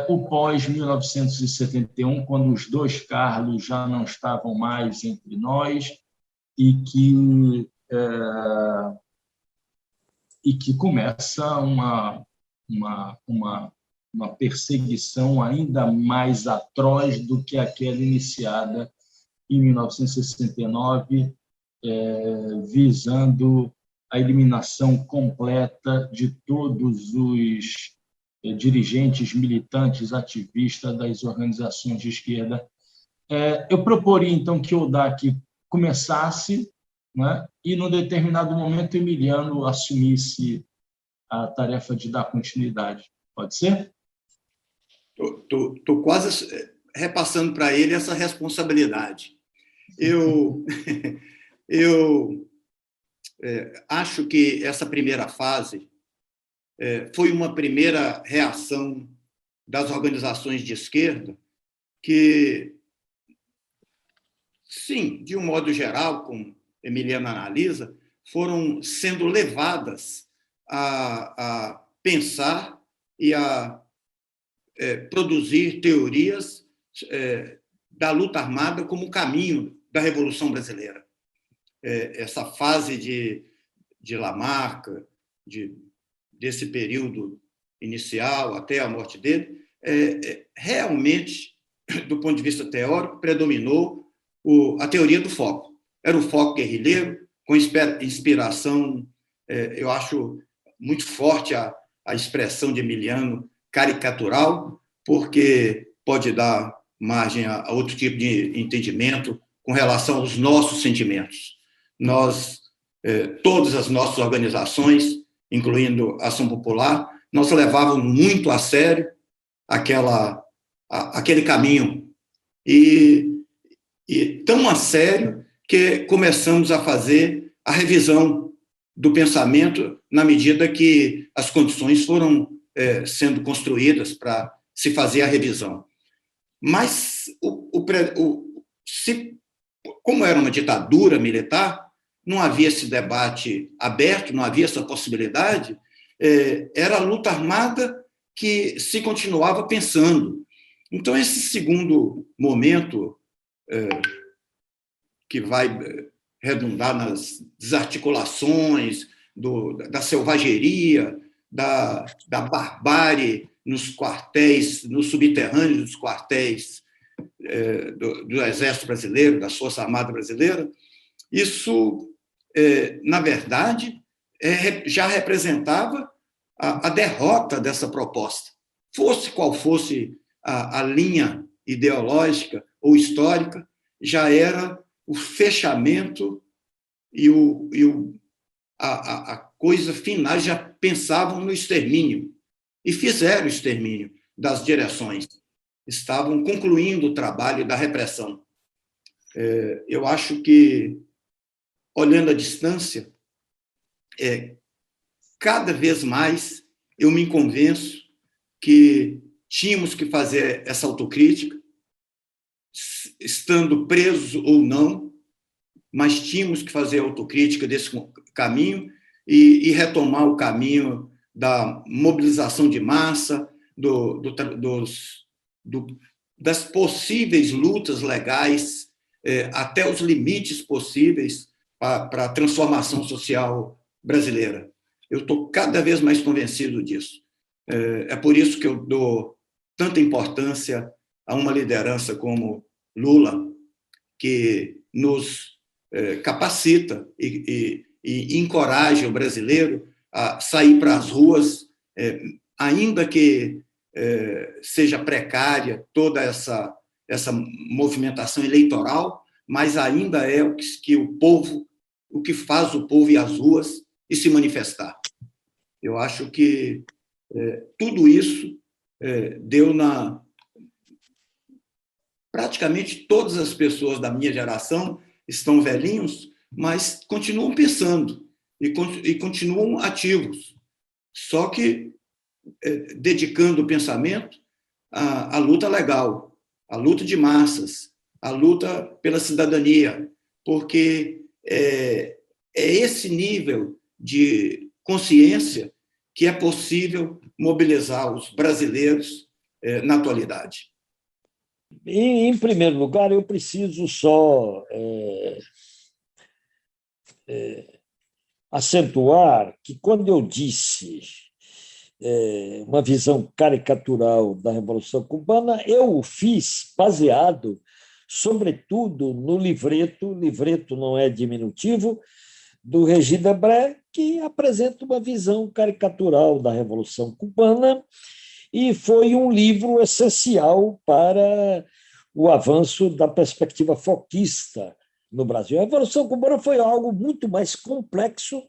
o pós-1971, quando os dois Carlos já não estavam mais entre nós e que começa uma perseguição ainda mais atroz do que aquela iniciada em 1969, visando a eliminação completa de todos os dirigentes, militantes, ativistas das organizações de esquerda. Eu proporia, então, que o Odak começasse, né, e, num determinado momento, Emiliano assumisse a tarefa de dar continuidade. Pode ser? Estou quase repassando para ele essa responsabilidade. Eu acho que essa primeira fase foi uma primeira reação das organizações de esquerda que, sim, de um modo geral, como Emiliano analisa, foram sendo levadas a pensar e a produzir teorias da luta armada como caminho da Revolução Brasileira. Essa fase de Lamarca, desse período inicial até a morte dele, realmente, do ponto de vista teórico, predominou a teoria do foco. Era o foco guerrilheiro, com inspiração, eu acho muito forte a expressão de Emiliano, caricatural, porque pode dar margem a outro tipo de entendimento com relação aos nossos sentimentos. Todas as nossas organizações, incluindo a Ação Popular, nós levávamos muito a sério aquele caminho. E tão a sério que começamos a fazer a revisão do pensamento na medida que as condições foram sendo construídas para se fazer a revisão. Mas, como era uma ditadura militar, não havia esse debate aberto, não havia essa possibilidade, era a luta armada que se continuava pensando. Então, esse segundo momento, que vai redundar nas desarticulações, da selvageria, da barbárie nos quartéis, nos subterrâneos dos quartéis do Exército Brasileiro, da Força Armada Brasileira, isso, na verdade, já representava a derrota dessa proposta. Fosse qual fosse a linha ideológica ou histórica, já era o fechamento e a coisa final, já pensavam no extermínio e fizeram o extermínio das direções. Estavam concluindo o trabalho da repressão. Eu acho que, olhando à distância, cada vez mais eu me convenço que tínhamos que fazer essa autocrítica, estando presos ou não, mas tínhamos que fazer autocrítica desse caminho e retomar o caminho da mobilização de massa, das possíveis lutas legais, até os limites possíveis para a transformação social brasileira. Eu estou cada vez mais convencido disso. É por isso que eu dou tanta importância a uma liderança como Lula, que nos capacita e encoraja o brasileiro a sair para as ruas, ainda que seja precária toda essa movimentação eleitoral, mas ainda é o que faz o povo ir às ruas e se manifestar. Eu acho que tudo isso deu praticamente todas as pessoas da minha geração estão velhinhos, mas continuam pensando e continuam ativos, só que dedicando o pensamento à luta legal, à luta de massas, à luta pela cidadania, porque é esse nível de consciência que é possível mobilizar os brasileiros na atualidade. Em primeiro lugar, eu preciso só acentuar que, quando eu disse uma visão caricatural da Revolução Cubana, eu o fiz baseado, sobretudo, no livreto não é diminutivo, do Régis Debray, que apresenta uma visão caricatural da Revolução Cubana, e foi um livro essencial para o avanço da perspectiva foquista no Brasil. A Revolução Cubana foi algo muito mais complexo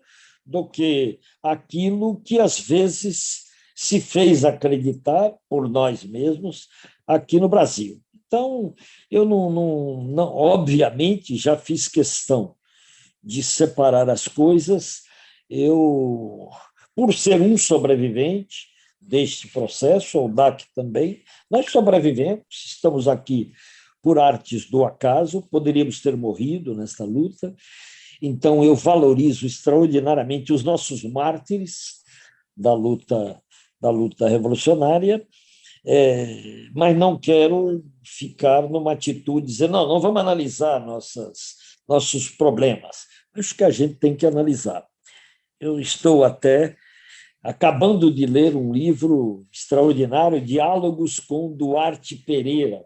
do que aquilo que, às vezes, se fez acreditar por nós mesmos aqui no Brasil. Então, eu não obviamente, já fiz questão de separar as coisas. Eu, por ser um sobrevivente deste processo, o DAC também, nós sobrevivemos, estamos aqui por artes do acaso, poderíamos ter morrido nesta luta. Então, eu valorizo extraordinariamente os nossos mártires da luta revolucionária, mas não quero ficar numa atitude de dizer, não vamos analisar nossos problemas. Acho que a gente tem que analisar. Eu estou até acabando de ler um livro extraordinário, Diálogos com Duarte Pereira,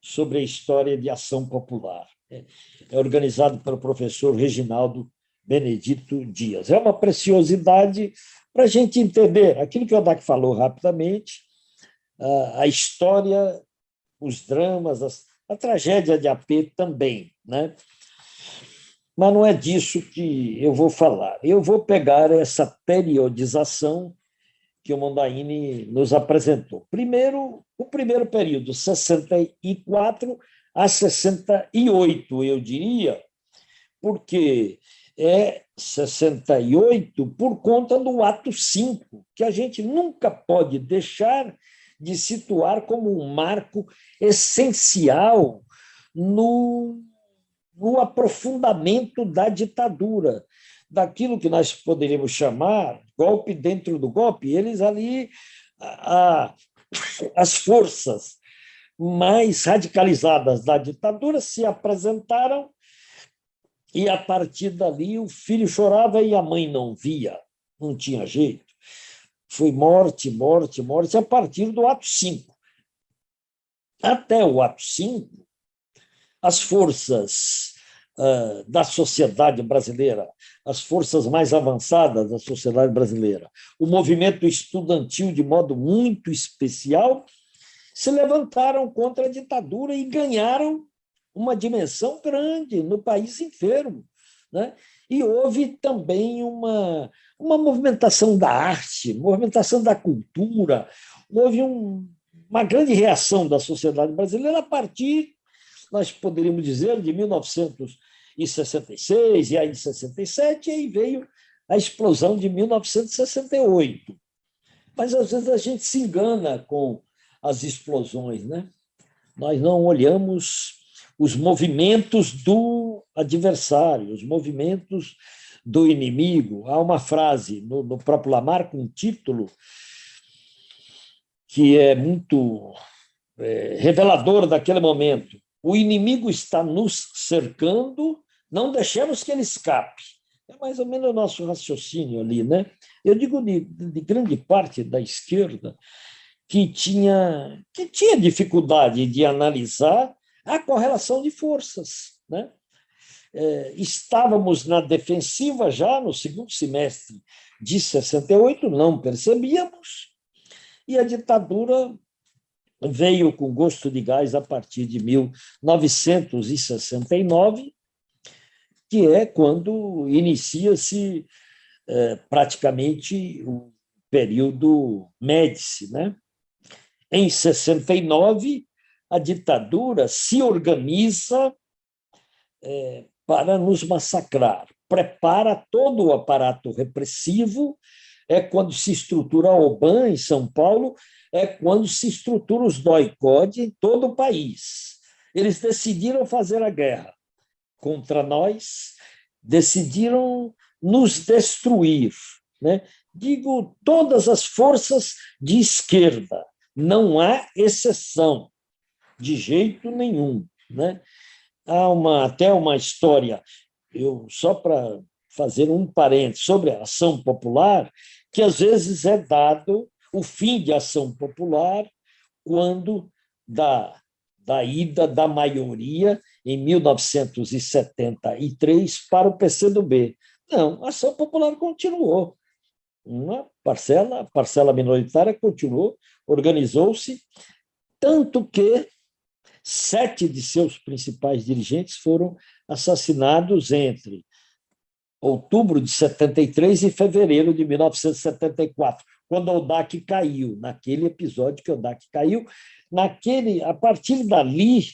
sobre a história de ação popular. É organizado pelo professor Reginaldo Benedito Dias. É uma preciosidade para a gente entender aquilo que o Odak falou rapidamente, a história, os dramas, a tragédia de AP também, né? Mas não é disso que eu vou falar. Eu vou pegar essa periodização que o Mondaini nos apresentou. Primeiro, o primeiro período, 64 a 68, eu diria, porque é 68 por conta do ato 5, que a gente nunca pode deixar de situar como um marco essencial no aprofundamento da ditadura, daquilo que nós poderíamos chamar golpe dentro do golpe. Eles ali, as forças mais radicalizadas da ditadura se apresentaram e, a partir dali, o filho chorava e a mãe não via, não tinha jeito. Foi morte, morte, morte, a partir do ato 5. Até o ato 5, as forças da sociedade brasileira, as forças mais avançadas da sociedade brasileira, o movimento estudantil, de modo muito especial, se levantaram contra a ditadura e ganharam uma dimensão grande no país inteiro, né? E houve também uma movimentação da arte, movimentação da cultura, houve uma grande reação da sociedade brasileira a partir, nós poderíamos dizer, de 1966, e aí de 67, e aí veio a explosão de 1968. Mas, às vezes, a gente se engana com as explosões, né? Nós não olhamos os movimentos do adversário, os movimentos do inimigo. Há uma frase no próprio Lamarck, um título que é muito revelador daquele momento. O inimigo está nos cercando, não deixemos que ele escape. É mais ou menos o nosso raciocínio ali, né? Eu digo de grande parte da esquerda que tinha dificuldade de analisar a correlação de forças, né? Estávamos na defensiva já no segundo semestre de 68, não percebíamos, e a ditadura veio com gosto de gás a partir de 1969, que é quando inicia-se praticamente o período Médici, né? Em 69, a ditadura se organiza para nos massacrar, prepara todo o aparato repressivo. É quando se estrutura a OBAN em São Paulo, é quando se estrutura os DOI-CODE em todo o país. Eles decidiram fazer a guerra contra nós, decidiram nos destruir, né? Digo, todas as forças de esquerda, não há exceção, de jeito nenhum, né? Há até uma história, só para fazer um parênteses, sobre a ação popular, que às vezes é dado o fim de ação popular quando da ida da maioria em 1973 para o PCdoB. Não, a ação popular continuou. Uma parcela minoritária continuou, organizou-se, tanto que 7 de seus principais dirigentes foram assassinados entre outubro de 73 e fevereiro de 1974, quando a ODAC caiu, naquele episódio que a ODAC caiu. A partir dali,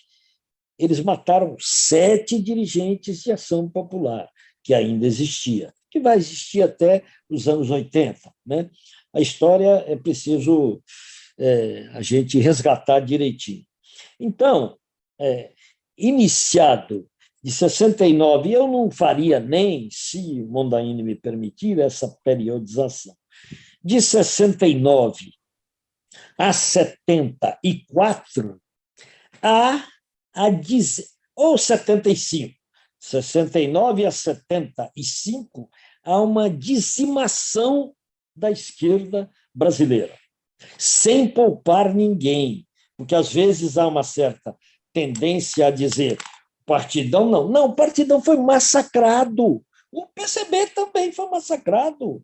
eles mataram 7 dirigentes de Ação Popular, que ainda existia, que vai existir até os anos 80. Né? A história é preciso a gente resgatar direitinho. Então, iniciado de 69, eu não faria nem, se Mondaini me permitir, essa periodização. De 69 a 74, ou 75, 69 a 75, há uma dizimação da esquerda brasileira, sem poupar ninguém, porque às vezes há uma certa tendência a dizer Partidão não. Não, o Partidão foi massacrado. O PCB também foi massacrado.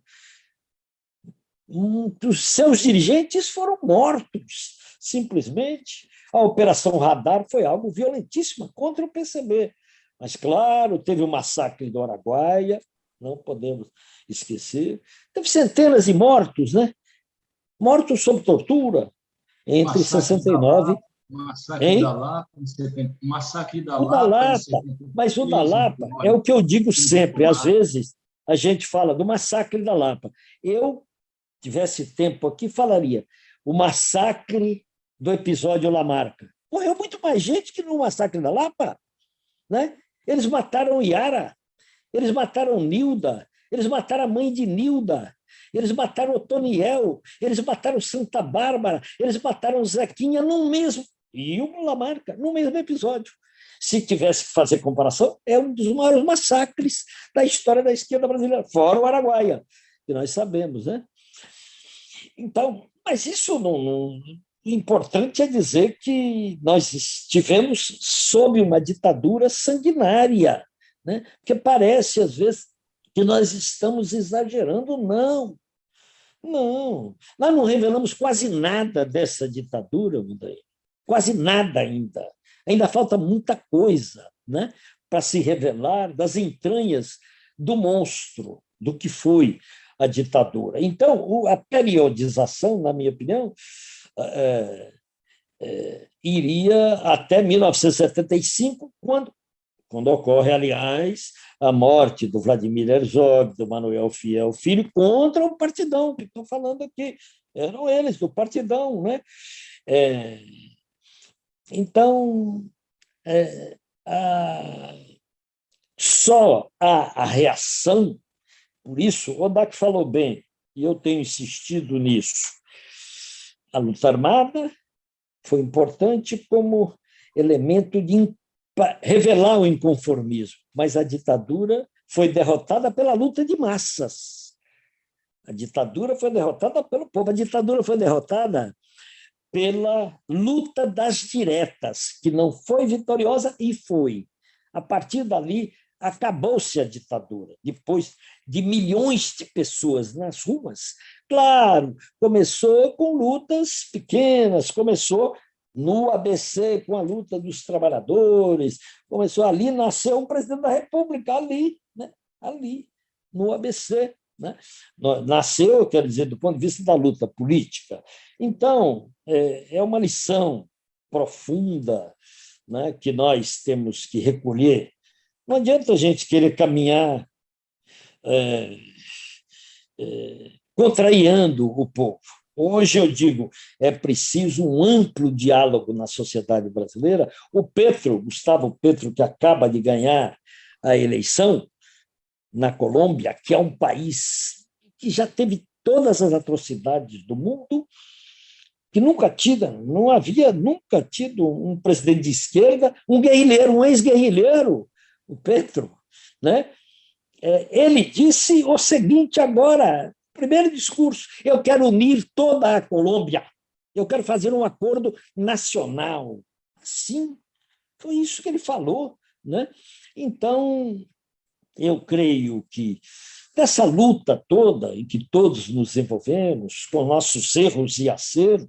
Os seus dirigentes foram mortos, simplesmente. A Operação Radar foi algo violentíssimo contra o PCB. Mas, claro, teve o massacre do Araguaia, não podemos esquecer. Teve centenas de mortos, né? Mortos sob tortura, entre 69 Massacre da Lapa, massacre da Lapa, mas o da Lapa é o que eu digo sempre. Às vezes a gente fala do massacre da Lapa. Eu, tivesse tempo aqui, falaria o massacre do episódio Lamarca. Morreu muito mais gente que no massacre da Lapa, né? Eles mataram Yara, eles mataram Nilda, eles mataram a mãe de Nilda, eles mataram Otoniel, eles mataram Santa Bárbara, eles mataram Zequinha no mesmo, e o Lamarca, no mesmo episódio. Se tivesse que fazer comparação, é um dos maiores massacres da história da esquerda brasileira, fora o Araguaia, que nós sabemos, né? Então, mas isso não. O importante é dizer que nós estivemos sob uma ditadura sanguinária, né? Porque parece, às vezes, que nós estamos exagerando. Não. Não. Nós não revelamos quase nada dessa ditadura, Mundaí. Quase nada ainda. Ainda falta muita coisa, né, para se revelar das entranhas do monstro, do que foi a ditadura. Então, a periodização, na minha opinião, iria até 1975, quando ocorre, aliás, a morte do Vladimir Herzog, do Manuel Fiel Filho, contra o Partidão, que estou falando aqui. Eram eles, do Partidão, né? Então, só há a reação. Por isso, o Odak falou bem, e eu tenho insistido nisso. A luta armada foi importante como elemento de revelar o inconformismo, mas a ditadura foi derrotada pela luta de massas. A ditadura foi derrotada pelo povo, a ditadura foi derrotada pela luta das diretas, que não foi vitoriosa e foi. A partir dali, acabou-se a ditadura, depois de milhões de pessoas nas ruas. Claro, começou com lutas pequenas, começou no ABC com a luta dos trabalhadores, começou ali, nasceu um presidente da República, ali, né? Ali, no ABC. Né? Nasceu, quero dizer, do ponto de vista da luta política. Então, é uma lição profunda, né, que nós temos que recolher. Não adianta a gente querer caminhar contrariando o povo. Hoje eu digo, é preciso um amplo diálogo na sociedade brasileira. O Petro, Gustavo Petro, que acaba de ganhar a eleição na Colômbia, que é um país que já teve todas as atrocidades do mundo, que não havia nunca tido um presidente de esquerda, um guerrilheiro, um ex-guerrilheiro, o Petro, né? Ele disse o seguinte agora, primeiro discurso: eu quero unir toda a Colômbia, eu quero fazer um acordo nacional. Sim, foi isso que ele falou, né? Então, eu creio que dessa luta toda em que todos nos envolvemos, com nossos erros e acertos,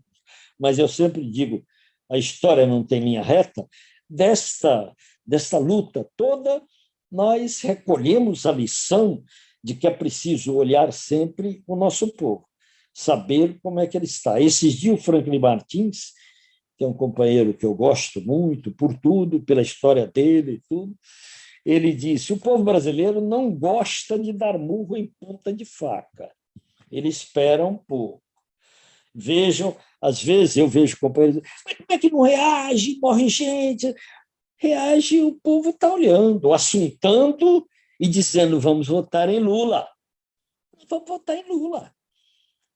mas eu sempre digo, a história não tem linha reta, desta luta toda, nós recolhemos a lição de que é preciso olhar sempre o nosso povo, saber como é que ele está. Esses dias, o Franklin Martins, que é um companheiro que eu gosto muito, por tudo, pela história dele e tudo, ele disse: o povo brasileiro não gosta de dar murro em ponta de faca, ele espera um pouco. Vejam, às vezes eu vejo companheiros, mas como é que não reage? Morre gente. Reage, o povo está olhando, assuntando e dizendo: vamos votar em Lula. Vamos votar em Lula.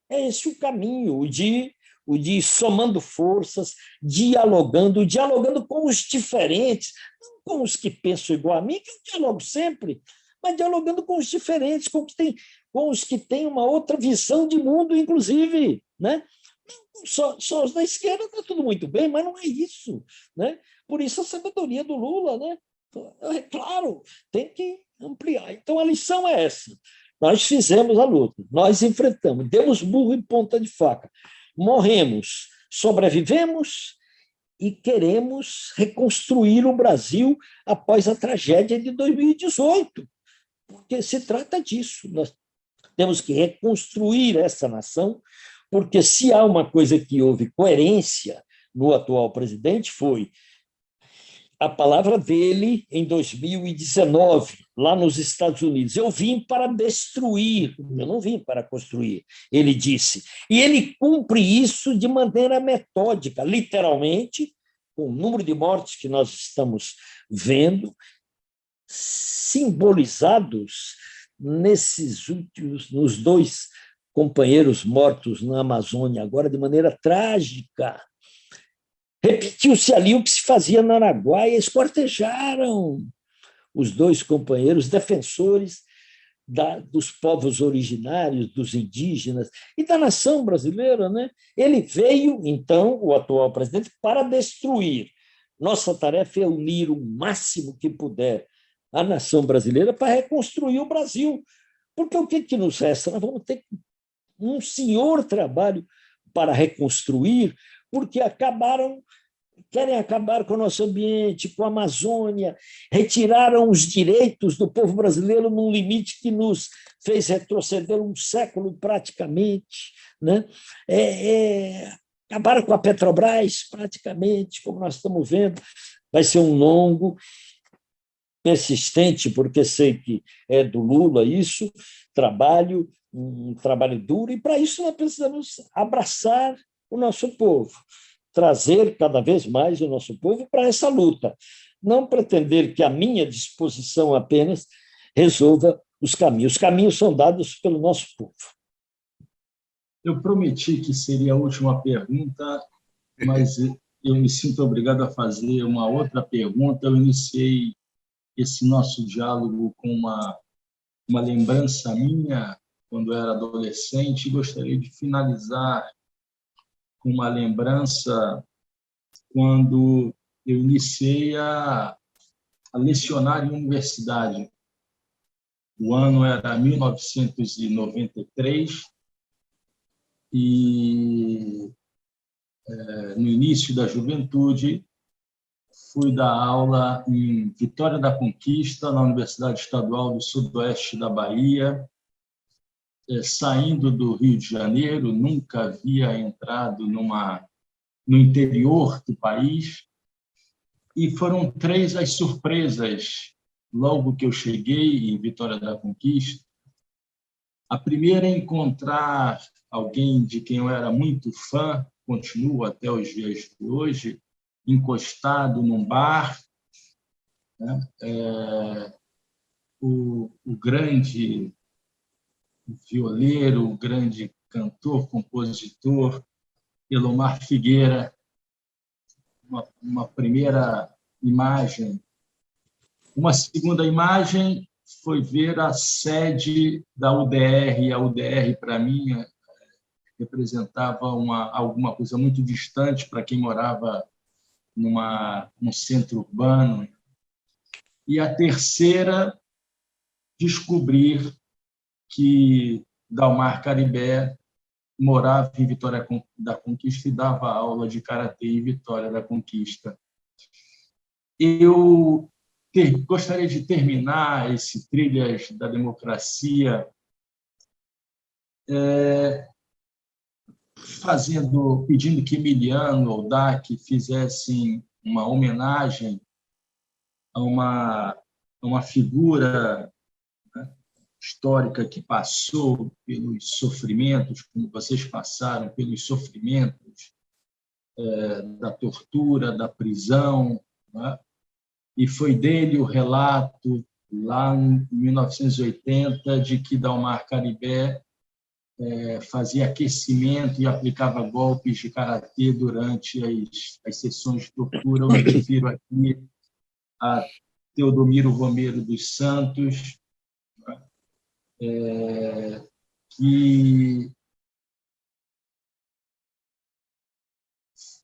É esse o caminho, o de somando forças, dialogando com os diferentes, não com os que pensam igual a mim, que eu dialogo sempre, mas dialogando com os diferentes, com os que têm uma outra visão de mundo, inclusive. Né? Só os da esquerda está tudo muito bem, mas não é isso. Né? Por isso a sabedoria do Lula. Né? É claro, tem que ampliar. Então, a lição é essa. Nós fizemos a luta, nós enfrentamos, demos burro em ponta de faca, morremos, sobrevivemos e queremos reconstruir o Brasil após a tragédia de 2018, porque se trata disso. Nós temos que reconstruir essa nação, porque se há uma coisa que houve coerência no atual presidente, foi a palavra dele em 2019, lá nos Estados Unidos: eu vim para destruir, eu não vim para construir, ele disse. E ele cumpre isso de maneira metódica, literalmente, com o número de mortes que nós estamos vendo, simbolizados nos 2 companheiros mortos na Amazônia, agora de maneira trágica. Repetiu-se ali o que se fazia na Araguaia, esquartejaram os 2 companheiros defensores dos povos originários, dos indígenas e da nação brasileira. Né? Ele veio, então, o atual presidente, para destruir. Nossa tarefa é unir o máximo que puder a nação brasileira para reconstruir o Brasil. Porque o que nos resta? Nós vamos ter um senhor trabalho para reconstruir, porque querem acabar com o nosso ambiente, com a Amazônia, retiraram os direitos do povo brasileiro num limite que nos fez retroceder um século praticamente. Né? Acabaram com a Petrobras praticamente, como nós estamos vendo. Vai ser um longo, persistente, porque sei que é do Lula isso, um trabalho duro, e para isso nós precisamos abraçar o nosso povo, trazer cada vez mais o nosso povo para essa luta. não pretender que a minha disposição apenas resolva os caminhos. Os caminhos são dados pelo nosso povo. Eu prometi que seria a última pergunta, mas eu me sinto obrigado a fazer uma outra pergunta. Eu iniciei esse nosso diálogo com uma lembrança minha quando eu era adolescente e gostaria de finalizar com uma lembrança quando eu iniciei a lecionar em universidade. O ano era 1993 e, no início da juventude, fui dar aula em Vitória da Conquista, na Universidade Estadual do Sudoeste da Bahia. Saindo do Rio de Janeiro, nunca havia entrado no interior do país, e foram 3 as surpresas logo que eu cheguei em Vitória da Conquista. A primeira é encontrar alguém de quem eu era muito fã, continuo até os dias de hoje, encostado num bar, né? O grande violeiro, o grande cantor, compositor, Elomar Figueira. Uma primeira imagem. Uma segunda imagem foi ver a sede da UDR. A UDR, para mim, representava alguma coisa muito distante para quem morava num centro urbano. E a terceira, descobrir que Dalmar Caribé morava em Vitória da Conquista e dava aula de karatê em Vitória da Conquista. Eu gostaria de terminar esse Trilhas da Democracia pedindo que Emiliano ou Dac fizessem uma homenagem a uma figura, né, histórica que passou pelos sofrimentos, como vocês passaram pelos sofrimentos da tortura, da prisão, né? E foi dele o relato, lá em 1980, de que Dalmar Caribé fazia aquecimento e aplicava golpes de karatê durante as sessões de tortura. Eu me refiro aqui a Teodomiro Romero dos Santos, que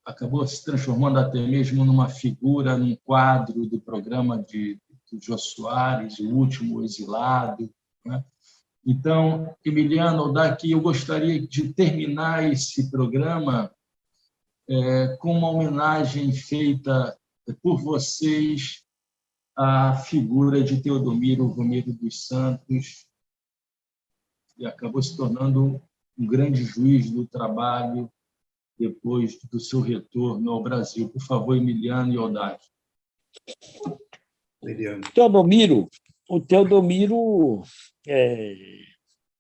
acabou se transformando até mesmo numa figura, num quadro do programa do Jô Soares, O Último Exilado, né? Então, Emiliano, daqui eu gostaria de terminar esse programa com uma homenagem feita por vocês à figura de Teodomiro Romero dos Santos, que acabou se tornando um grande juiz do trabalho depois do seu retorno ao Brasil. Por favor, Emiliano e Odak. O Teodomiro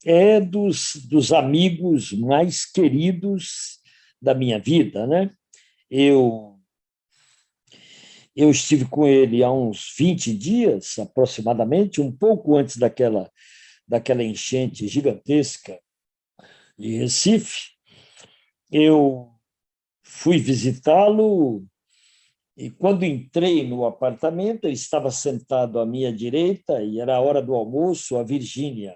é dos amigos mais queridos da minha vida, né? Eu estive com ele há uns 20 dias, aproximadamente, um pouco antes daquela enchente gigantesca de Recife. Eu fui visitá-lo e, quando entrei no apartamento, ele estava sentado à minha direita e era a hora do almoço. A Virgínia,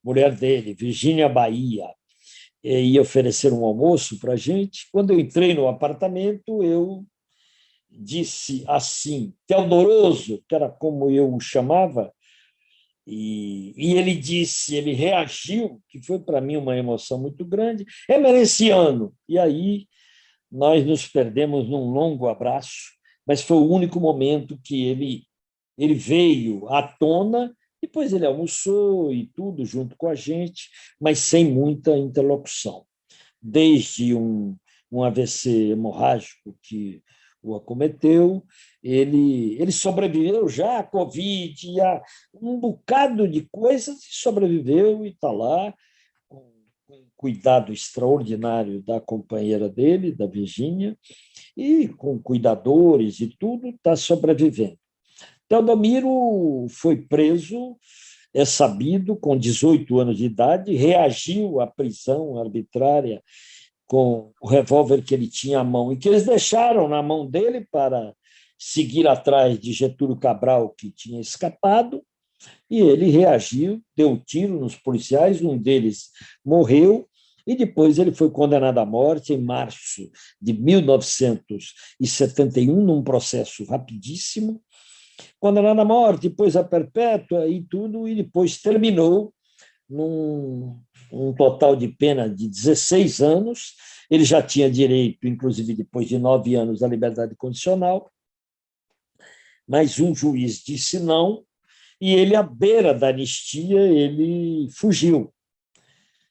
mulher dele, Virgínia Bahia, ia oferecer um almoço para a gente. Quando eu entrei no apartamento, eu disse assim, Teodoroso, que era como eu o chamava, e ele reagiu, que foi para mim uma emoção muito grande, Emerenciano. E aí nós nos perdemos num longo abraço, mas foi o único momento que ele veio à tona. Depois ele almoçou e tudo junto com a gente, mas sem muita interlocução. Desde um AVC hemorrágico que o acometeu, ele sobreviveu já à Covid, a um bocado de coisas, e sobreviveu e está lá com cuidado extraordinário da companheira dele, da Virgínia, e com cuidadores e tudo, está sobrevivendo. Teodomiro foi preso, é sabido, com 18 anos de idade, reagiu à prisão arbitrária com o revólver que ele tinha à mão e que eles deixaram na mão dele para seguir atrás de Getúlio Cabral, que tinha escapado, e ele reagiu, deu tiro nos policiais, um deles morreu, e depois ele foi condenado à morte em março de 1971, num processo rapidíssimo, condenado à morte, depois a perpétua e tudo, e depois terminou um total de pena de 16 anos. Ele já tinha direito, inclusive depois de 9 anos, à liberdade condicional, mas um juiz disse não, e ele, à beira da anistia, ele fugiu.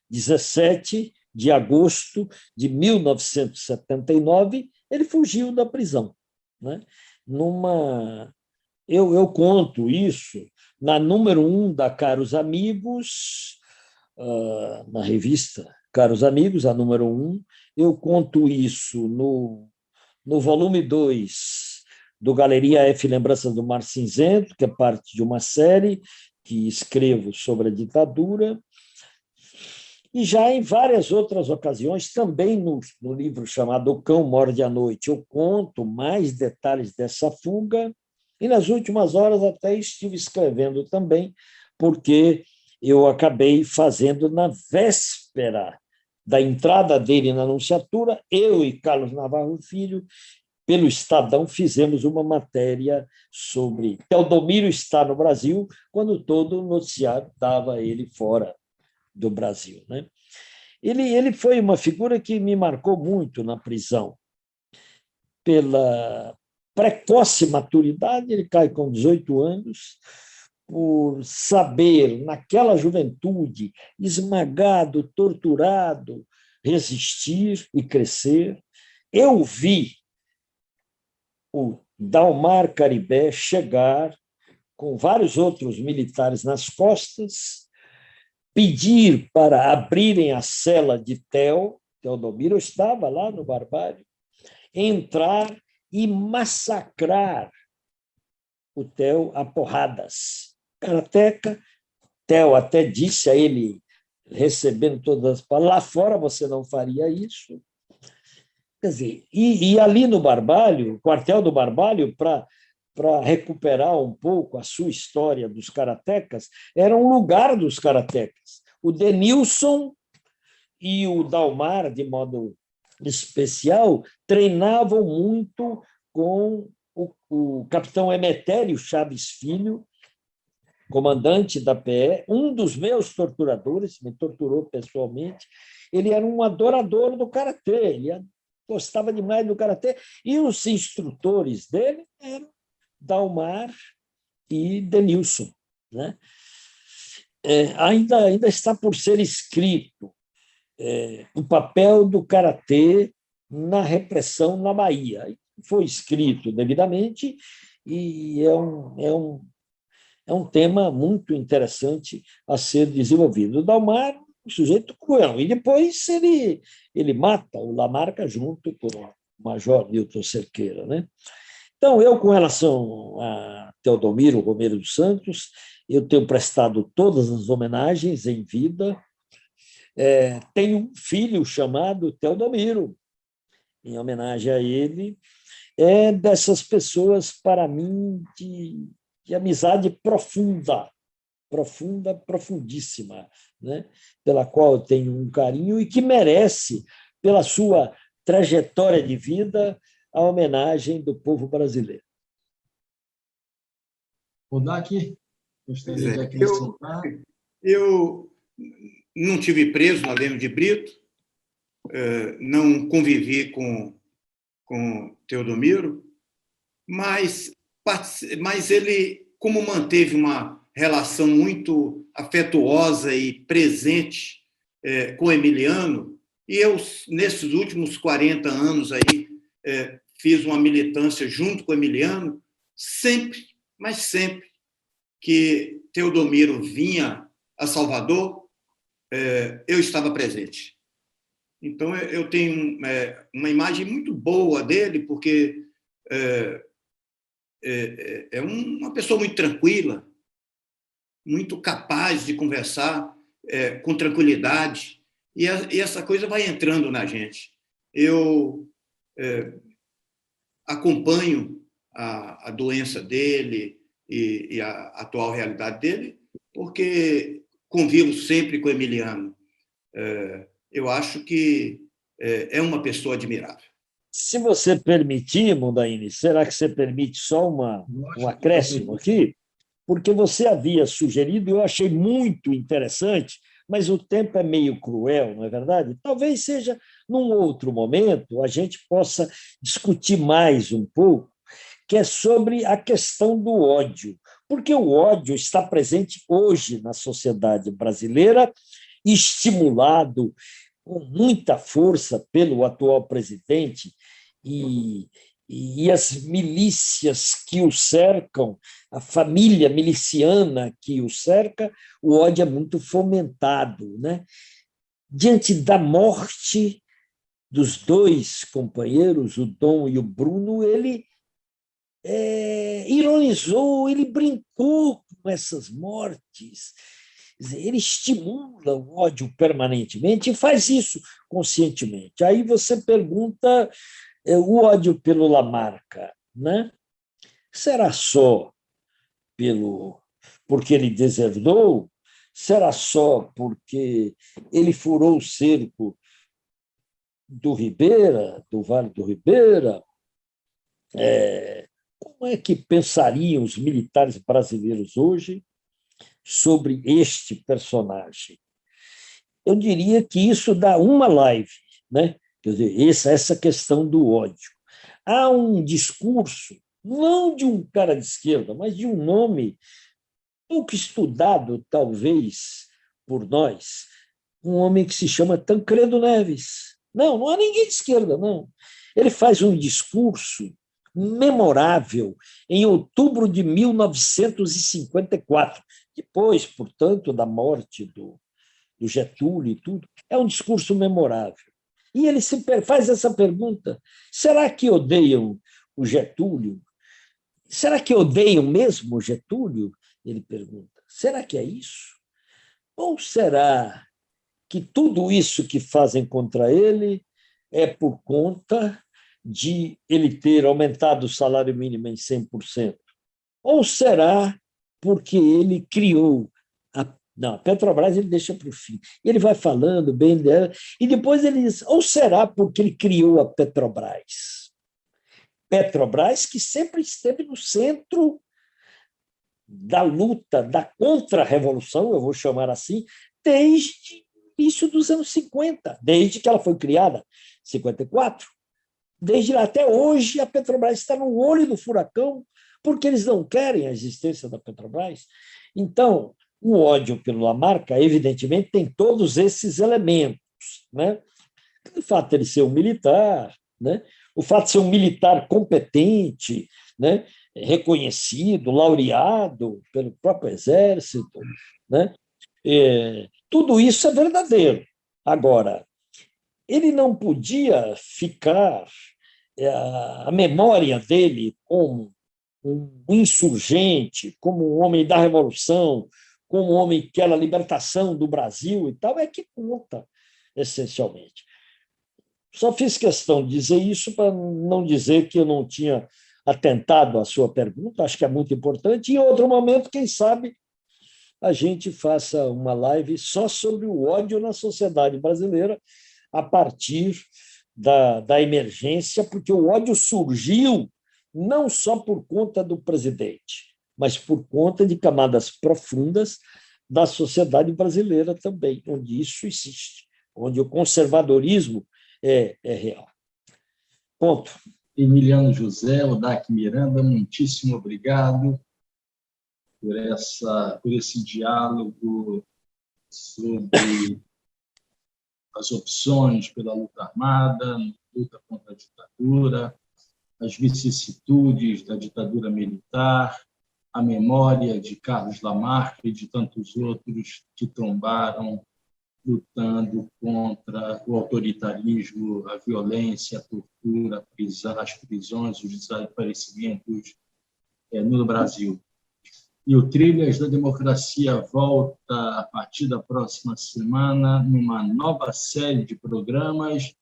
17 de agosto de 1979, ele fugiu da prisão. Né? Eu conto isso na número 1 da Caros Amigos, na revista Caros Amigos, a número 1. Eu conto isso no volume 2 do Galeria F Lembranças do Mar Cinzento, que é parte de uma série que escrevo sobre a ditadura, e já em várias outras ocasiões, também no livro chamado O Cão Morde à Noite, eu conto mais detalhes dessa fuga, e nas últimas horas até estive escrevendo também, porque eu acabei fazendo na véspera da entrada dele na Nunciatura, eu e Carlos Navarro Filho, pelo Estadão, fizemos uma matéria sobre Teodomiro está no Brasil, quando todo o noticiário dava ele fora do Brasil. Né? Ele foi uma figura que me marcou muito na prisão. Pela precoce maturidade, ele cai com 18 anos, por saber, naquela juventude, esmagado, torturado, resistir e crescer. Eu vi o Dalmar Caribé chegar com vários outros militares nas costas, pedir para abrirem a cela de Teodomiro estava lá no Barbário, entrar e massacrar o Theo a porradas. Karateca, Theo até disse a ele, recebendo todas as palavras, lá fora você não faria isso. Quer dizer, e ali no Barbalho, o quartel do Barbalho, para recuperar um pouco a sua história dos karatecas, era um lugar dos karatecas. O Denilson e o Dalmar, de modo especial, treinavam muito com o capitão Emetério Chaves Filho, comandante da PE, um dos meus torturadores, me torturou pessoalmente. Ele era um adorador do karatê, ele gostava demais do karatê, e os instrutores dele eram Dalmar e Denilson. Né? Ainda está por ser escrito o papel do karatê na repressão na Bahia. Foi escrito devidamente e é um tema muito interessante a ser desenvolvido. O Dalmar é um sujeito cruel, e depois ele mata o Lamarca junto com o Major Newton Cerqueira. Né? Então, eu, com relação a Teodomiro Romero dos Santos, eu tenho prestado todas as homenagens em vida. Tenho um filho chamado Teodomiro, em homenagem a ele. É dessas pessoas, para mim, de amizade profunda, profundíssima, né? Pela qual eu tenho um carinho e que merece, pela sua trajetória de vida, a homenagem do povo brasileiro. Rodak, gostaria de acrescentar. Eu não tive preso na Leme de Brito, não convivi com Teodomiro, mas ele, como manteve uma relação muito afetuosa e presente com Emiliano, e eu, nesses últimos 40 anos aí, fiz uma militância junto com Emiliano, sempre, mas sempre que Teodomiro vinha a Salvador, eu estava presente. Então, eu tenho uma imagem muito boa dele, porque é uma pessoa muito tranquila, muito capaz de conversar com tranquilidade, e essa coisa vai entrando na gente. Eu acompanho a doença dele e a atual realidade dele, porque convivo sempre com o Emiliano. Eu acho que é uma pessoa admirável. Se você permitir, Mundaini, será que você permite só um acréscimo aqui? Porque você havia sugerido, e eu achei muito interessante, mas o tempo é meio cruel, não é verdade? Talvez seja num outro momento a gente possa discutir mais um pouco, que é sobre a questão do ódio, porque o ódio está presente hoje na sociedade brasileira, estimulado com muita força pelo atual presidente e as milícias que o cercam, a família miliciana que o cerca, o ódio é muito fomentado, né? Diante da morte dos dois companheiros, o Dom e o Bruno, ele ironizou, ele brincou com essas mortes. Ele estimula o ódio permanentemente e faz isso conscientemente. Aí você pergunta o ódio pelo Lamarca, né? Será só porque ele deserdou? Será só porque ele furou o cerco do Ribeira, do Vale do Ribeira? Como é que pensariam os militares brasileiros hoje sobre este personagem? Eu diria que isso dá uma live, né? Quer dizer, essa questão do ódio. Há um discurso, não de um cara de esquerda, mas de um nome pouco estudado, talvez, por nós, um homem que se chama Tancredo Neves. Não há ninguém de esquerda, não. Ele faz um discurso memorável em outubro de 1954, depois, portanto, da morte do Getúlio e tudo. É um discurso memorável. E ele faz essa pergunta: será que odeiam o Getúlio? Será que odeiam mesmo o Getúlio? Ele pergunta. Será que é isso? Ou será que tudo isso que fazem contra ele é por conta de ele ter aumentado o salário mínimo em 100%? Ou será porque ele criou não, a Petrobras ele deixa para o fim. Ele vai falando bem dela, e depois ele diz, ou será porque ele criou a Petrobras? Petrobras que sempre esteve no centro da luta, da contra-revolução, eu vou chamar assim, desde o início dos anos 50, desde que ela foi criada, em 54. Desde lá até hoje, a Petrobras está no olho do furacão, porque eles não querem a existência da Petrobras. Então, o ódio pelo Lamarca, evidentemente, tem todos esses elementos, né? O fato de ele ser um militar, né? O fato de ser um militar competente, né? Reconhecido, laureado pelo próprio Exército, né? Tudo isso é verdadeiro. Agora, ele não podia ficar a memória dele como um insurgente, como um homem da revolução, como um homem que quer a libertação do Brasil e tal, é que conta, essencialmente. Só fiz questão de dizer isso para não dizer que eu não tinha atentado à sua pergunta, acho que é muito importante. Em outro momento, quem sabe, a gente faça uma live só sobre o ódio na sociedade brasileira a partir da emergência, porque o ódio surgiu não só por conta do presidente, mas por conta de camadas profundas da sociedade brasileira também, onde isso existe, onde o conservadorismo é real. Ponto. Emiliano José, Odaque Miranda, muitíssimo obrigado por esse diálogo sobre as opções pela luta armada, luta contra a ditadura, as vicissitudes da ditadura militar, a memória de Carlos Lamarca e de tantos outros que tombaram lutando contra o autoritarismo, a violência, a tortura, as prisões, os desaparecimentos no Brasil. E o Trilhas da Democracia volta a partir da próxima semana numa nova série de programas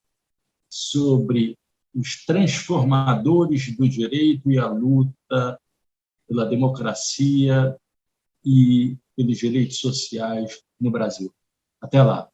sobre os transformadores do direito e a luta pela democracia e pelos direitos sociais no Brasil. Até lá.